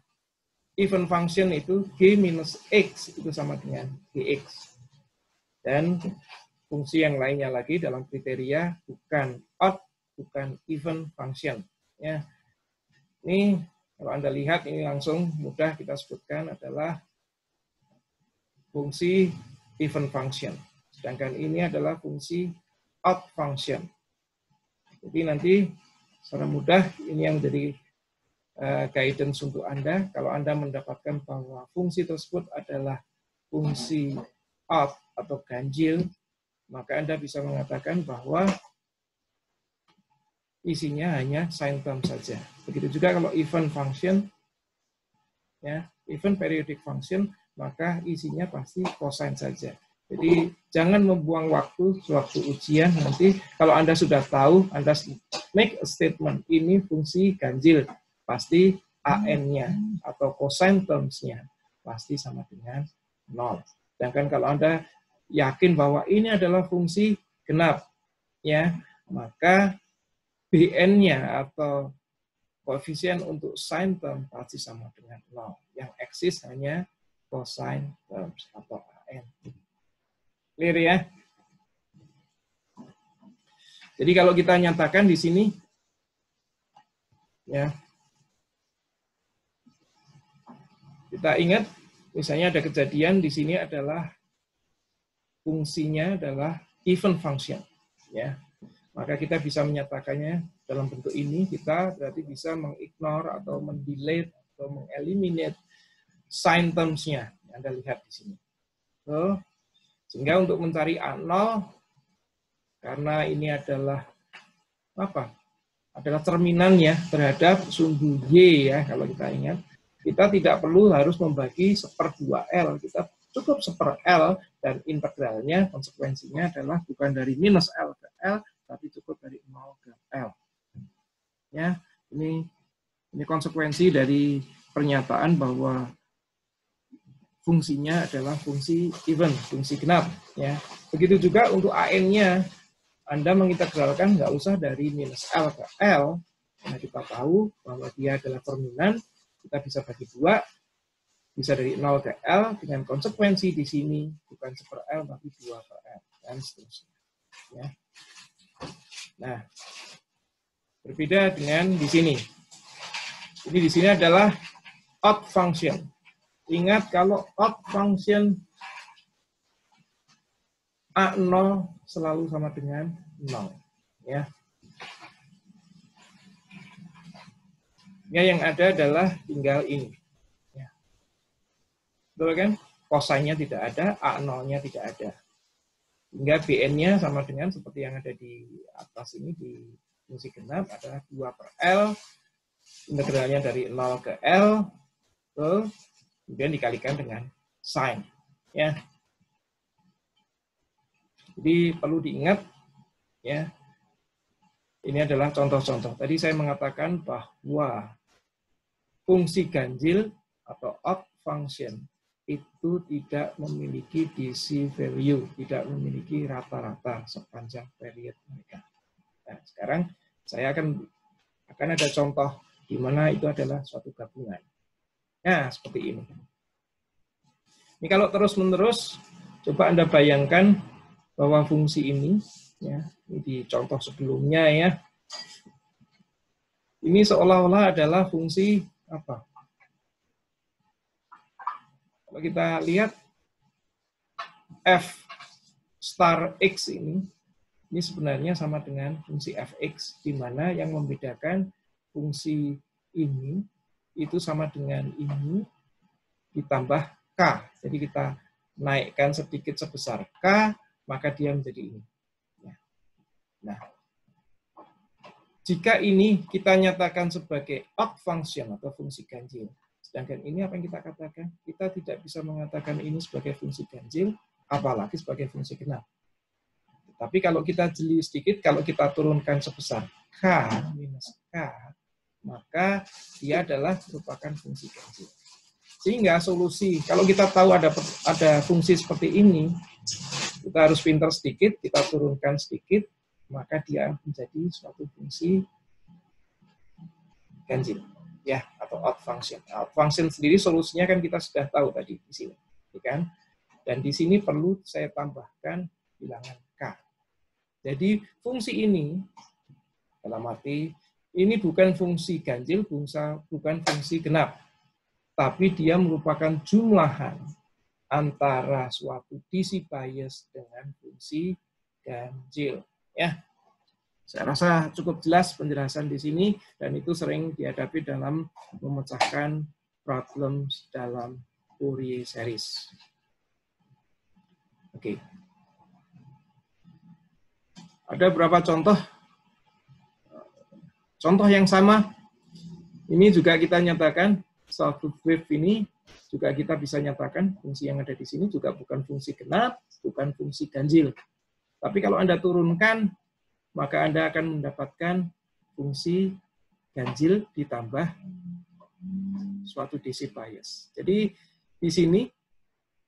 Even function itu G minus X itu sama dengan Gx. Dan fungsi yang lainnya lagi dalam kriteria bukan odd, bukan even function. Ya. Ini kalau Anda lihat ini langsung mudah kita sebutkan adalah fungsi even function. Sedangkan ini adalah fungsi odd function. Jadi nanti secara mudah ini yang menjadi guidance untuk Anda. Kalau Anda mendapatkan bahwa fungsi tersebut adalah fungsi odd atau ganjil, maka Anda bisa mengatakan bahwa isinya hanya sine term saja. Begitu juga kalau even function, ya, even periodic function, maka isinya pasti cosine saja. Jadi jangan membuang waktu sewaktu ujian nanti. Kalau Anda sudah tahu, Anda make a statement, ini fungsi ganjil, pasti AN-nya atau cosine terms-nya pasti sama dengan 0. Sedangkan kalau Anda yakin bahwa ini adalah fungsi genap, ya, maka Bn-nya atau koefisien untuk sine term pasti sama dengan 0. Yang eksis hanya cosine terms atau AN. Clear ya? Jadi kalau kita nyatakan di sini, ya, kita ingat Misalnya ada kejadian di sini adalah fungsinya adalah even function, ya. Maka kita bisa menyatakannya dalam bentuk ini, kita berarti bisa mengignore atau mendelete atau mengeliminate sign terms-nya. Anda lihat di sini. So, sehingga untuk mencari A0, karena ini adalah apa? Adalah cerminannya terhadap sumbu Y, ya, kalau kita ingat. Kita tidak perlu harus membagi 1/2L, kita cukup 1/L, dan integralnya, konsekuensinya adalah bukan dari minus L ke L, tapi cukup dari 0 ke L. Ya, ini konsekuensi dari pernyataan bahwa fungsinya adalah fungsi even, fungsi genap. Ya. Begitu juga untuk AN-nya, Anda mengintegralkan nggak usah dari minus L ke L, karena kita tahu bahwa dia adalah terminan, kita bisa bagi 2, bisa dari 0 ke L, dengan konsekuensi di sini bukan 1/L, tapi 2/L, dan seterusnya. Ya. Nah, berbeda dengan di sini. Ini di sini adalah odd function. Ingat kalau odd function A0 selalu sama dengan 0. Ya. Ya, yang ada adalah tinggal ini. Ya. Betul kan? Kosainnya tidak ada, A0-nya tidak ada. Hingga Bn-nya sama dengan seperti yang ada di atas ini, di fungsi genap, adalah 2/L, integralnya dari 0 ke L, kemudian dikalikan dengan sin. Ya. Jadi perlu diingat, ya, ini adalah contoh-contoh. Tadi saya mengatakan bahwa fungsi ganjil atau odd function itu tidak memiliki DC value, tidak memiliki rata-rata sepanjang period mereka. Nah, sekarang saya akan ada contoh di mana itu adalah suatu gabungan. Nah, seperti ini. Ini kalau terus-menerus, coba Anda bayangkan bahwa fungsi ini, ya, ini di contoh sebelumnya, ya, ini seolah-olah adalah fungsi apa? Kalau kita lihat f star x ini sebenarnya sama dengan fungsi fx, di mana yang membedakan fungsi ini itu sama dengan ini ditambah k. Jadi kita naikkan sedikit sebesar k, maka dia menjadi ini. Nah, jika ini kita nyatakan sebagai odd function atau fungsi ganjil, sedangkan ini apa yang kita katakan? Kita tidak bisa mengatakan ini sebagai fungsi ganjil, apalagi sebagai fungsi genap. Tapi kalau kita jeli sedikit, kalau kita turunkan sebesar k minus k, maka dia adalah merupakan fungsi ganjil. Sehingga solusi, kalau kita tahu ada fungsi seperti ini, kita harus pintar sedikit, kita turunkan sedikit, maka dia menjadi suatu fungsi ganjil, ya, atau odd function. Odd function sendiri solusinya kan kita sudah tahu tadi di sini, kan? Dan di sini perlu saya tambahkan bilangan k. Jadi fungsi ini dalam arti ini bukan fungsi ganjil, bukan fungsi genap, tapi dia merupakan jumlahan antara suatu DC bias dengan fungsi ganjil. Ya, saya rasa cukup jelas penjelasan di sini, dan itu sering dihadapi dalam memecahkan problem dalam Fourier series. Oke. Ada beberapa contoh. Contoh yang sama, ini juga kita nyatakan sawtooth wave ini juga kita bisa nyatakan fungsi yang ada di sini juga bukan fungsi genap, bukan fungsi ganjil. Tapi kalau Anda turunkan, maka Anda akan mendapatkan fungsi ganjil ditambah suatu DC bias. Jadi di sini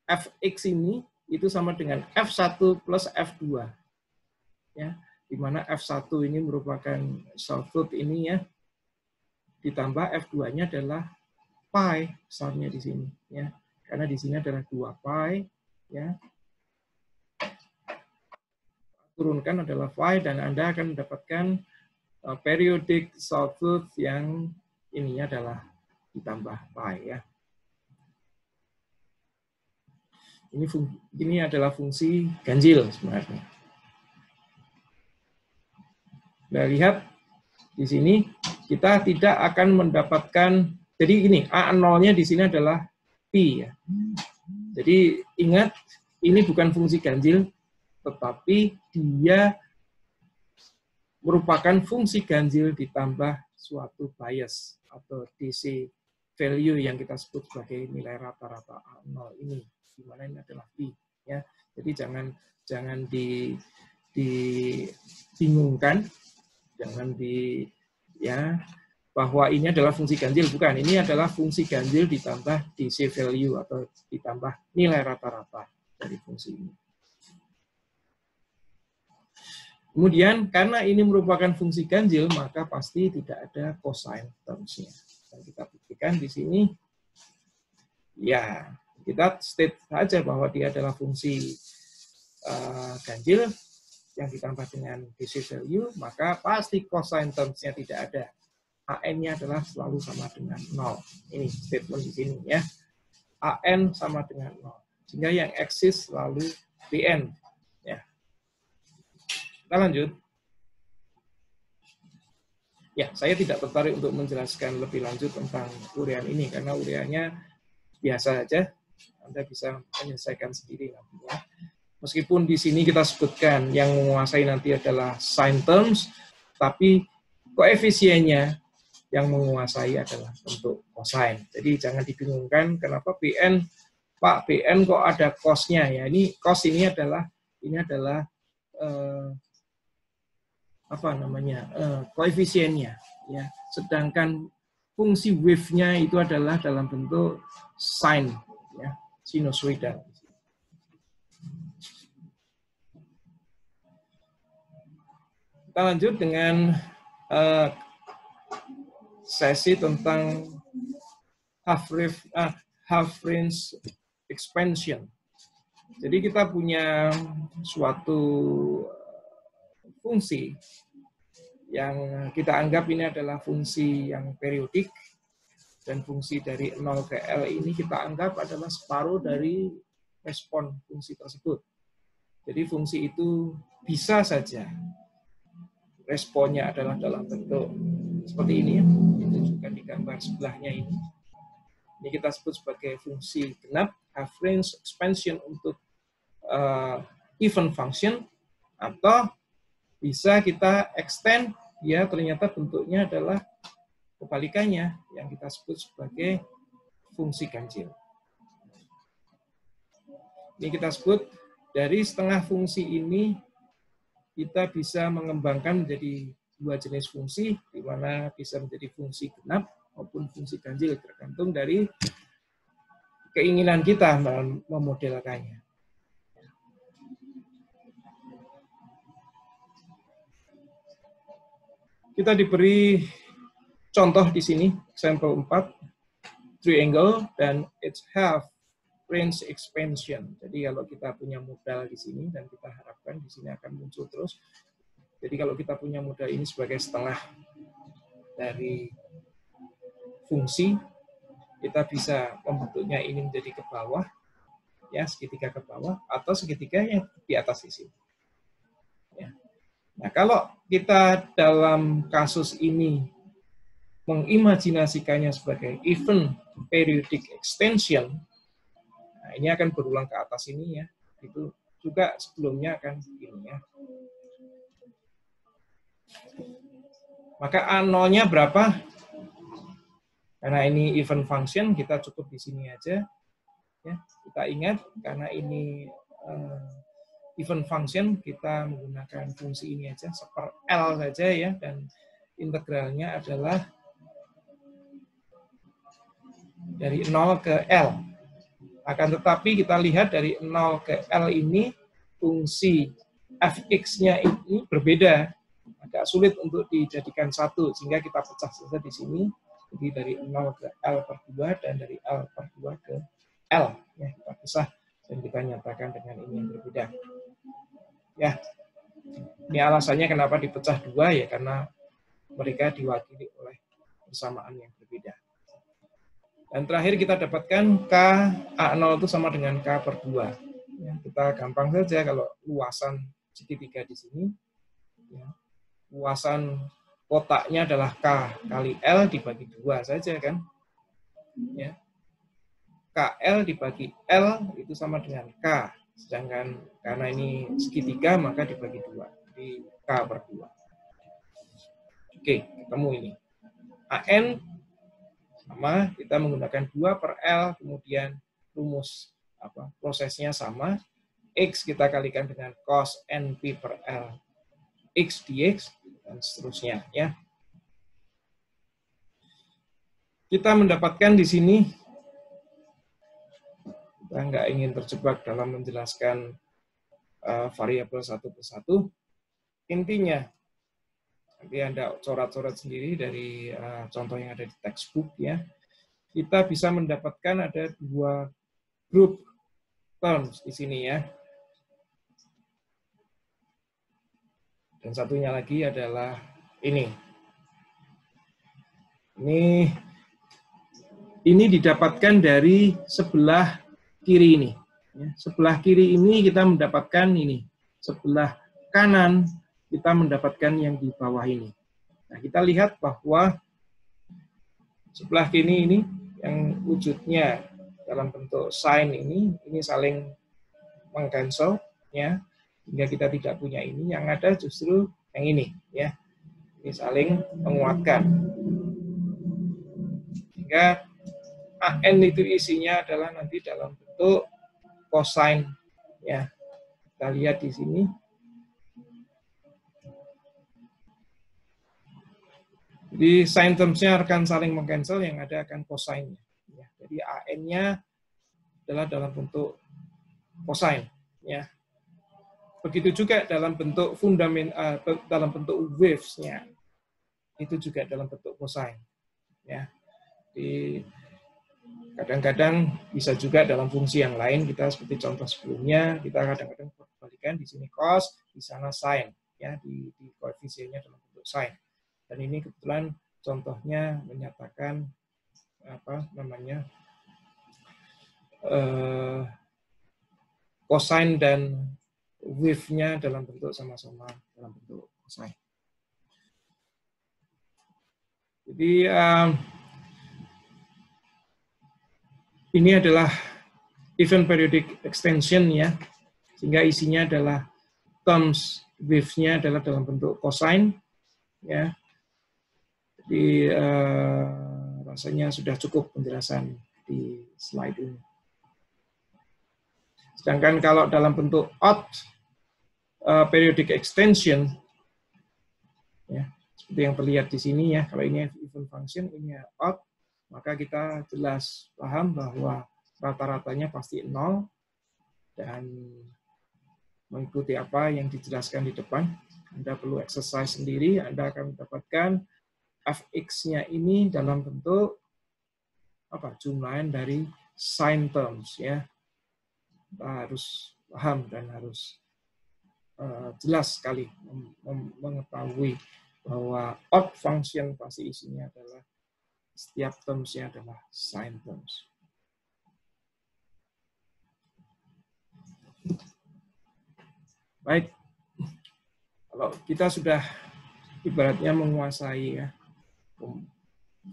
fx ini itu sama dengan f1 plus f2. Ya, di mana f1 ini merupakan sawtooth ini, ya, ditambah f2-nya adalah pi besarnya di sini, ya. Karena di sini adalah 2 pi, ya. Turunkan adalah phi, dan Anda akan mendapatkan periodic sawtooth yang ininya adalah ditambah pi, ya. Ini adalah fungsi ganjil sebenarnya. Nah, lihat di sini kita tidak akan mendapatkan, jadi ini A0-nya di sini adalah pi ya. Jadi ingat, ini bukan fungsi ganjil, tetapi dia merupakan fungsi ganjil ditambah suatu bias atau DC value yang kita sebut sebagai nilai rata-rata A0 ini, di mana ini adalah pi ya. Jadi jangan dibingungkan, jangan bahwa ini adalah fungsi ganjil, bukan. Ini adalah fungsi ganjil ditambah DC value atau ditambah nilai rata-rata dari fungsi ini. Kemudian karena ini merupakan fungsi ganjil, maka pasti tidak ada cosine terms-nya. Dan kita buktikan di sini, ya kita state saja bahwa dia adalah fungsi ganjil yang ditambah dengan DC value, maka pasti cosine terms-nya tidak ada. AN-nya adalah selalu sama dengan 0. Ini statement di sini ya. AN sama dengan 0. Sehingga yang eksis selalu BN. Ya. Kita lanjut. Ya, saya tidak tertarik untuk menjelaskan lebih lanjut tentang urean ini, karena ureannya biasa saja. Anda bisa menyelesaikan sendiri nantinya. Meskipun di sini kita sebutkan yang menguasai nanti adalah sign terms, tapi koefisiennya yang menguasai adalah bentuk cosine. Jadi jangan dibingungkan kenapa BN, Pak BN kok ada cos-nya ya. Ini cos ini adalah koefisiennya ya. Sedangkan fungsi wave-nya itu adalah dalam bentuk sine ya, sinusoidal. Kita lanjut dengan sesi tentang half range expansion. Jadi kita punya suatu fungsi yang kita anggap ini adalah fungsi yang periodik, dan fungsi dari 0 ke L ini kita anggap adalah separuh dari respon fungsi tersebut. Jadi fungsi itu bisa saja responnya adalah dalam bentuk seperti ini, ditunjukkan di gambar sebelahnya ini. Ini kita sebut sebagai fungsi genap, half range expansion untuk even function, atau bisa kita extend, ya ternyata bentuknya adalah kebalikannya, yang kita sebut sebagai fungsi ganjil. Ini kita sebut dari setengah fungsi ini kita bisa mengembangkan menjadi dua jenis fungsi, di mana bisa menjadi fungsi genap maupun fungsi ganjil, tergantung dari keinginan kita memodelkannya. Kita diberi contoh di sini, sampel 4, triangle dan its half range expansion. Jadi kalau kita punya modal di sini, dan kita harapkan di sini akan muncul terus. Jadi kalau kita punya modal ini sebagai setengah dari fungsi, kita bisa membentuknya ini menjadi ke bawah, ya segitiga ke bawah, atau segitiga yang di atas di sini. Ya. Nah kalau kita dalam kasus ini mengimajinasikannya sebagai even periodic extension, nah ini akan berulang ke atas ini ya. Itu juga sebelumnya akan begini ya. Maka A0-nya berapa? Karena ini even function, kita cukup di sini aja. Ya, kita ingat, karena ini even function, kita menggunakan fungsi ini aja, seper L saja ya, dan integralnya adalah dari 0 ke L. Akan tetapi kita lihat dari 0 ke L ini, fungsi fx-nya ini berbeda. Agak sulit untuk dijadikan satu, sehingga kita pecah saja di sini. Jadi dari 0 ke L per 2 dan dari L per 2 ke L. Ya, kita pisah dan kita nyatakan dengan ini yang berbeda. Ya, ini alasannya kenapa dipecah dua ya, karena mereka diwakili oleh persamaan yang berbeda. Dan terakhir kita dapatkan K A0 itu sama dengan K per 2. Ya, kita gampang saja kalau luasan segitiga di sini. Ya, luasan kotaknya adalah K kali L dibagi 2 saja kan. Ya. KL dibagi L itu sama dengan K. Sedangkan karena ini segitiga maka dibagi 2. Jadi K per 2. Oke, ketemu ini. AN sama, kita menggunakan 2 per L, kemudian rumus prosesnya sama. X kita kalikan dengan cos NP per L. X dx, dan seterusnya. Ya. Kita mendapatkan di sini, kita nggak ingin terjebak dalam menjelaskan variabel satu persatu. Intinya, nanti Anda coret-coret sendiri dari contoh yang ada di textbook ya. Kita bisa mendapatkan ada 2 grup terms di sini ya. Dan satunya lagi adalah ini. Ini didapatkan dari sebelah kiri ini. Sebelah kiri ini kita mendapatkan ini. Sebelah kanan kita mendapatkan yang di bawah ini. Nah, kita lihat bahwa sebelah kiri ini yang wujudnya dalam bentuk sign ini saling meng-cancel ya, hingga kita tidak punya ini. Yang ada justru yang ini ya. Ini saling menguatkan. Sehingga AN itu isinya adalah nanti dalam bentuk cosine ya. Kita lihat di sini. Jadi sin terms-nya akan saling meng-cancel, yang ada akan cosine-nya. Ya, jadi AN-nya adalah dalam bentuk cosine. Ya. Begitu juga dalam bentuk dalam bentuk waves-nya. Itu juga dalam bentuk cosine. Ya. Jadi kadang-kadang bisa juga dalam fungsi yang lain, kita seperti contoh sebelumnya, kita kadang-kadang balikan di sini cos, di sana sin. Ya, di koefisiennya dalam bentuk sin. Dan ini kebetulan contohnya menyatakan cosine dan wave-nya dalam bentuk sama-sama dalam bentuk cosine. Jadi ini adalah event periodic extension ya, sehingga isinya adalah terms wave-nya adalah dalam bentuk cosine ya. Jadi rasanya sudah cukup penjelasan di slide ini. Sedangkan kalau dalam bentuk odd periodic extension, ya, seperti yang terlihat di sini ya, kalau ini even function, ini odd, maka kita jelas paham bahwa rata-ratanya pasti 0 dan mengikuti apa yang dijelaskan di depan. Anda perlu exercise sendiri, Anda akan mendapatkan fx-nya ini dalam bentuk jumlahan dari sign terms ya. Kita harus paham dan harus jelas sekali mengetahui bahwa odd function pasti isinya adalah setiap terms-nya adalah sign terms. Baik, kalau kita sudah ibaratnya menguasai ya,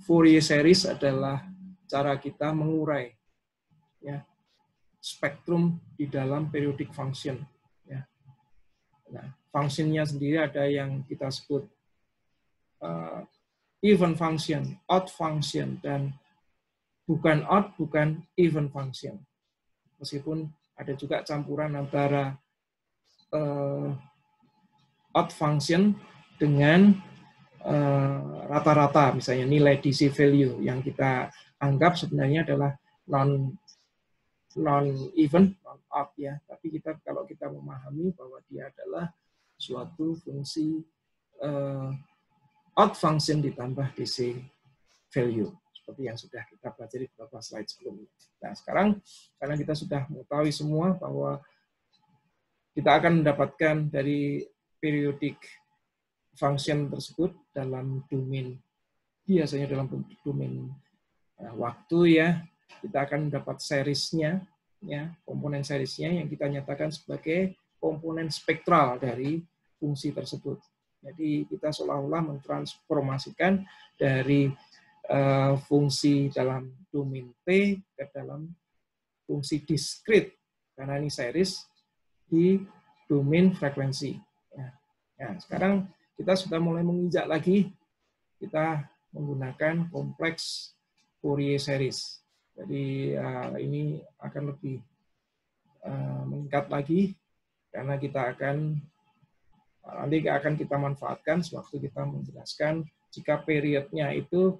Fourier series adalah cara kita mengurai ya, spektrum di dalam periodic function. Ya. Nah, fungsinya sendiri ada yang kita sebut even function, odd function, dan bukan odd, bukan even function. Meskipun ada juga campuran antara odd function dengan rata-rata, misalnya nilai DC value yang kita anggap sebenarnya adalah non-even, non-odd ya. Tapi kalau kita memahami bahwa dia adalah suatu fungsi odd function ditambah DC value, seperti yang sudah kita pelajari beberapa slide sebelumnya. Nah, sekarang karena kita sudah mengetahui semua bahwa kita akan mendapatkan dari periodic function tersebut dalam domain, biasanya dalam domain Nah, waktu ya, kita akan mendapat seriesnya, ya, komponen seriesnya yang kita nyatakan sebagai komponen spektral dari fungsi tersebut. Jadi kita seolah-olah mentransformasikan dari fungsi dalam domain P ke dalam fungsi diskrit, karena ini series, di domain frekuensi. Nah, sekarang kita sudah mulai menginjak lagi, kita menggunakan kompleks Fourier series. Jadi ini akan lebih meningkat lagi, karena kita nanti akan kita manfaatkan sewaktu kita menjelaskan jika periodnya itu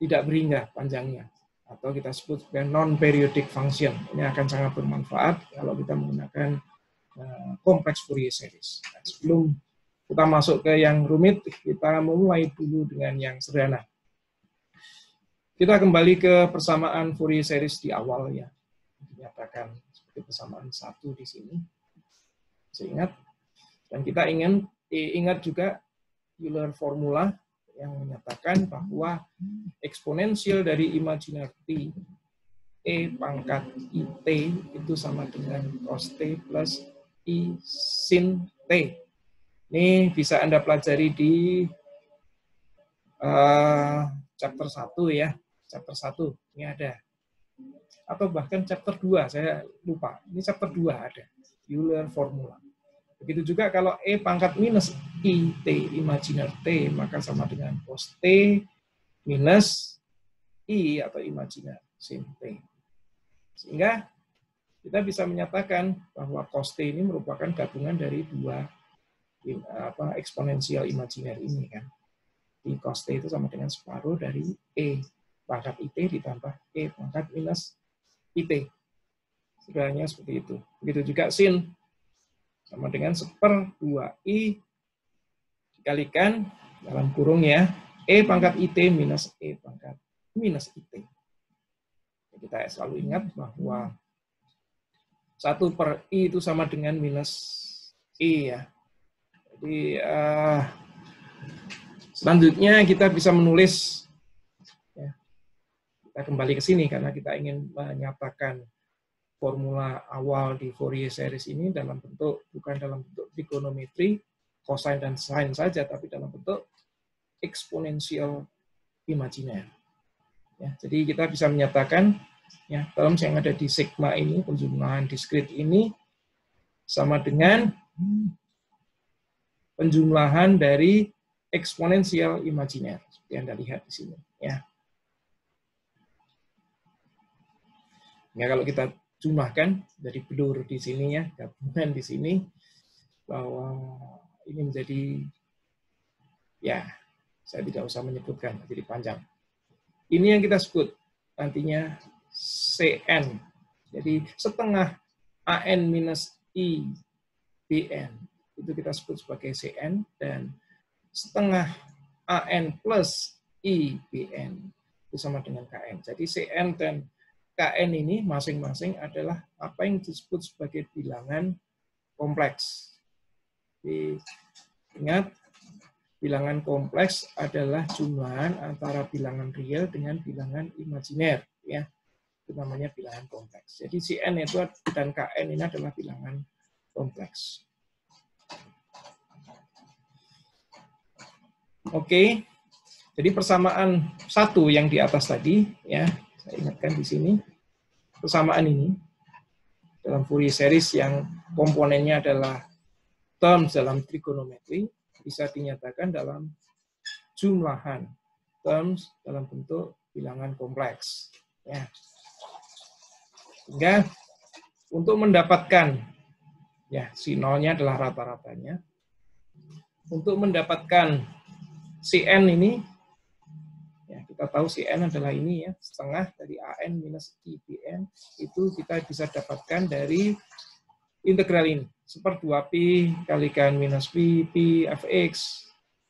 tidak berhingga panjangnya, atau kita sebut sebagai non-periodic function. Ini akan sangat bermanfaat kalau kita menggunakan kompleks Fourier series. Nah, sebelum kita masuk ke yang rumit, kita mulai dulu dengan yang sederhana. Kita kembali ke persamaan Fourier series di awal ya. Dinyatakan seperti persamaan 1 di sini. Saya ingat. Dan kita ingat juga Euler formula yang menyatakan bahwa eksponensial dari imaginary E pangkat IT itu sama dengan cos T plus I sin T. Ini bisa Anda pelajari di chapter 1 ya. Chapter 1 ini ada. Atau bahkan chapter 2, saya lupa. Ini chapter 2 ada. Euler formula. Begitu juga kalau E pangkat minus IT imaginer T, maka sama dengan cos T minus I atau imaginer sin T. Sehingga kita bisa menyatakan bahwa cos T ini merupakan gabungan dari dua eksponensial imajiner ini kan. Di cos T itu sama dengan separuh dari E pangkat IT ditambah E pangkat minus IT. Sebenarnya seperti itu. Begitu juga sin sama dengan 1/2I dikalikan dalam kurung ya E pangkat IT minus E pangkat minus IT. Kita selalu ingat bahwa 1/I itu sama dengan minus I ya. Jadi selanjutnya kita bisa menulis ya, kita kembali ke sini karena kita ingin menyatakan formula awal di Fourier series ini bukan dalam bentuk trigonometri, cosine dan sine saja, tapi dalam bentuk eksponensial imajiner. Ya, jadi kita bisa menyatakan ya, terms yang ada di sigma ini, penjumlahan diskrit ini, sama dengan penjumlahan dari eksponensial imajiner, seperti Anda lihat di sini. Ya. Ya, kalau kita jumlahkan dari blur di sini ya, gabungan di sini, bahwa ini menjadi, ya, saya tidak usah menyebutkan, jadi panjang. Ini yang kita sebut nantinya CN. Jadi setengah AN minus I BN itu kita sebut sebagai CN, dan setengah AN plus I BN itu sama dengan KN. Jadi CN dan KN ini masing-masing adalah apa yang disebut sebagai bilangan kompleks. Jadi, ingat, bilangan kompleks adalah jumlahan antara bilangan real dengan bilangan imajiner. Ya. Itu namanya bilangan kompleks. Jadi CN itu dan KN ini adalah bilangan kompleks. Oke. Jadi persamaan 1 yang di atas tadi, ya, saya ingatkan di sini, persamaan ini dalam Fourier series yang komponennya adalah terms dalam trigonometri bisa dinyatakan dalam jumlahan terms dalam bentuk bilangan kompleks. Ya. Sehingga untuk mendapatkan, ya, si nolnya adalah rata-ratanya. Untuk mendapatkan CN ini, ya, kita tahu CN adalah ini ya, setengah dari AN minus IBN, itu kita bisa dapatkan dari integral ini. 1/2pi kalikan minus pi fx,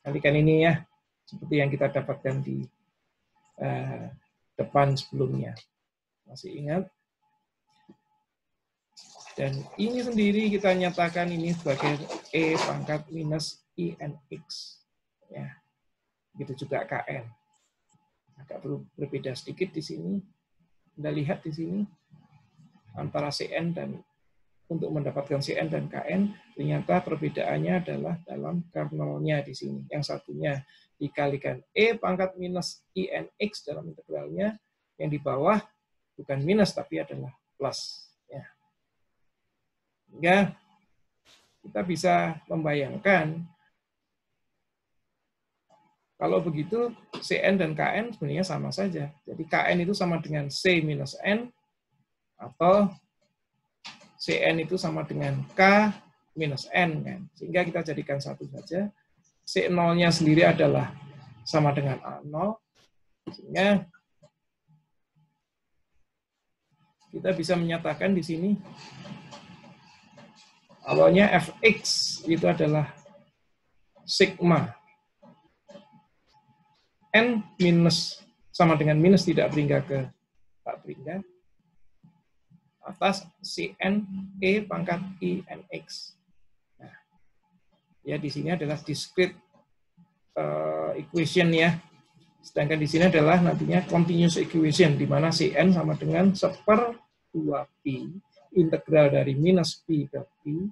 kalikan ini ya, seperti yang kita dapatkan di depan sebelumnya. Masih ingat? Dan ini sendiri kita nyatakan ini sebagai E pangkat minus INX. Ya. Begitu juga KN. agak berbeda sedikit di sini. Anda lihat di sini antara CN dan untuk mendapatkan CN dan KN, ternyata perbedaannya adalah dalam kernelnya di sini. Yang satunya dikalikan E pangkat minus INX dalam integralnya, yang di bawah bukan minus tapi adalah plus. Ya. Sehingga kita bisa membayangkan kalau begitu CN dan KN sebenarnya sama saja. Jadi KN itu sama dengan C minus N, atau CN itu sama dengan K minus N. Kan? Sehingga kita jadikan satu saja. C0-nya sendiri adalah sama dengan A0. Sehingga kita bisa menyatakan di sini awalnya Fx itu adalah sigma N minus sama dengan minus tidak beringga ke tak beringga atas Cn E pangkat INX. Nah, ya di sini adalah discrete equation ya. Sedangkan di sini adalah nantinya continuous equation di mana Cn sama dengan 1/2pi integral dari minus pi ke pi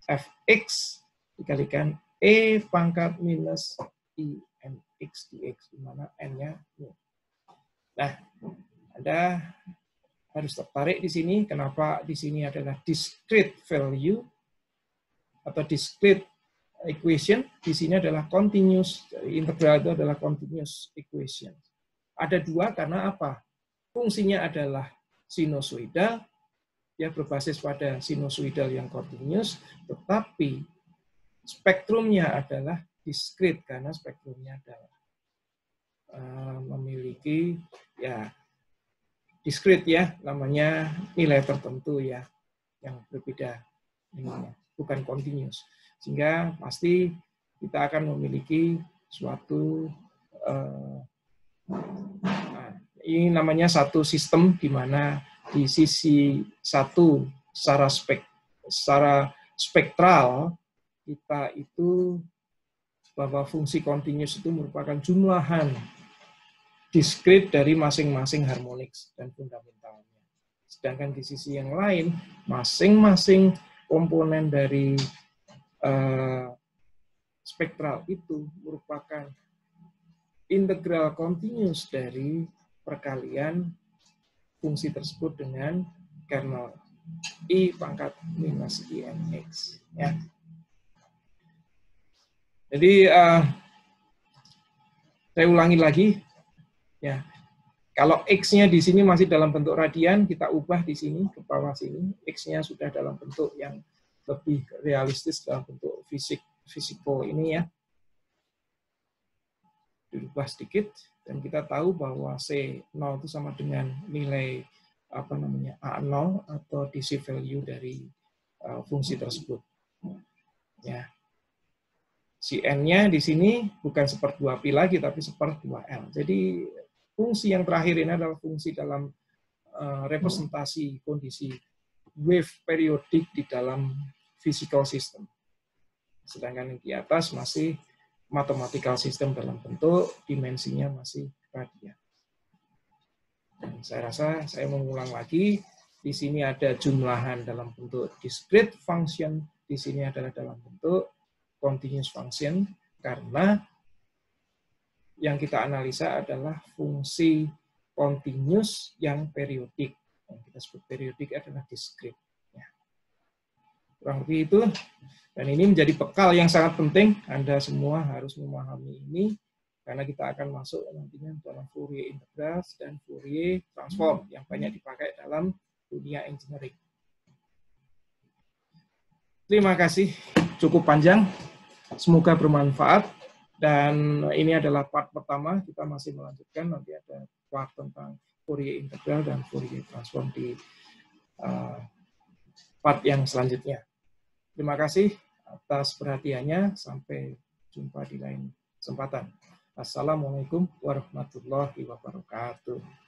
Fx dikalikan E pangkat minus INX dx, di mana N-nya. Nah, Anda harus tertarik di sini. Kenapa di sini adalah discrete value atau discrete equation? Di sini adalah continuous, integral itu adalah continuous equation. Ada dua karena apa? Fungsinya adalah sinusoidal, ya berbasis pada sinusoidal yang continuous, tetapi spektrumnya adalah discrete karena spektrumnya adalah memiliki ya discrete ya, namanya nilai tertentu ya yang berbeda, bukan continuous. Sehingga pasti kita akan memiliki suatu ini namanya satu sistem di mana di sisi satu secara spektral kita itu bahwa fungsi continuous itu merupakan jumlahan discrete dari masing-masing harmonik dan fundamentalnya. Sedangkan di sisi yang lain, masing-masing komponen dari spektral itu merupakan integral continuous dari perkalian fungsi tersebut dengan kernel I pangkat minus INX. Ya. Jadi saya ulangi lagi, ya. Kalau X-nya di sini masih dalam bentuk radian, kita ubah di sini ke bawah sini. X-nya sudah dalam bentuk yang lebih realistis dalam bentuk fisikal ini ya. Dirubah sedikit dan kita tahu bahwa C0 itu sama dengan nilai A0 atau DC value dari fungsi tersebut. Ya. Si N-nya di sini bukan 1/2pi lagi, tapi 1/2L. Jadi fungsi yang terakhir ini adalah fungsi dalam representasi kondisi wave periodik di dalam physical system. Sedangkan yang di atas masih mathematical system dalam bentuk dimensinya masih radian. Dan saya rasa saya mengulang lagi, di sini ada jumlahan dalam bentuk discrete function, di sini adalah dalam bentuk continuous function, karena yang kita analisa adalah fungsi continuous yang periodik. Yang kita sebut periodik adalah discrete. Ya. Kurang lebih itu. Dan ini menjadi bekal yang sangat penting. Anda semua harus memahami ini, karena kita akan masuk nantinya dalam Fourier integral dan Fourier transform yang banyak dipakai dalam dunia engineering. Terima kasih. Cukup panjang. Semoga bermanfaat. Dan ini adalah part pertama. Kita masih melanjutkan. Nanti ada part tentang Fourier integral dan Fourier transform di part yang selanjutnya. Terima kasih atas perhatiannya. Sampai jumpa di lain kesempatan. Assalamualaikum warahmatullahi wabarakatuh.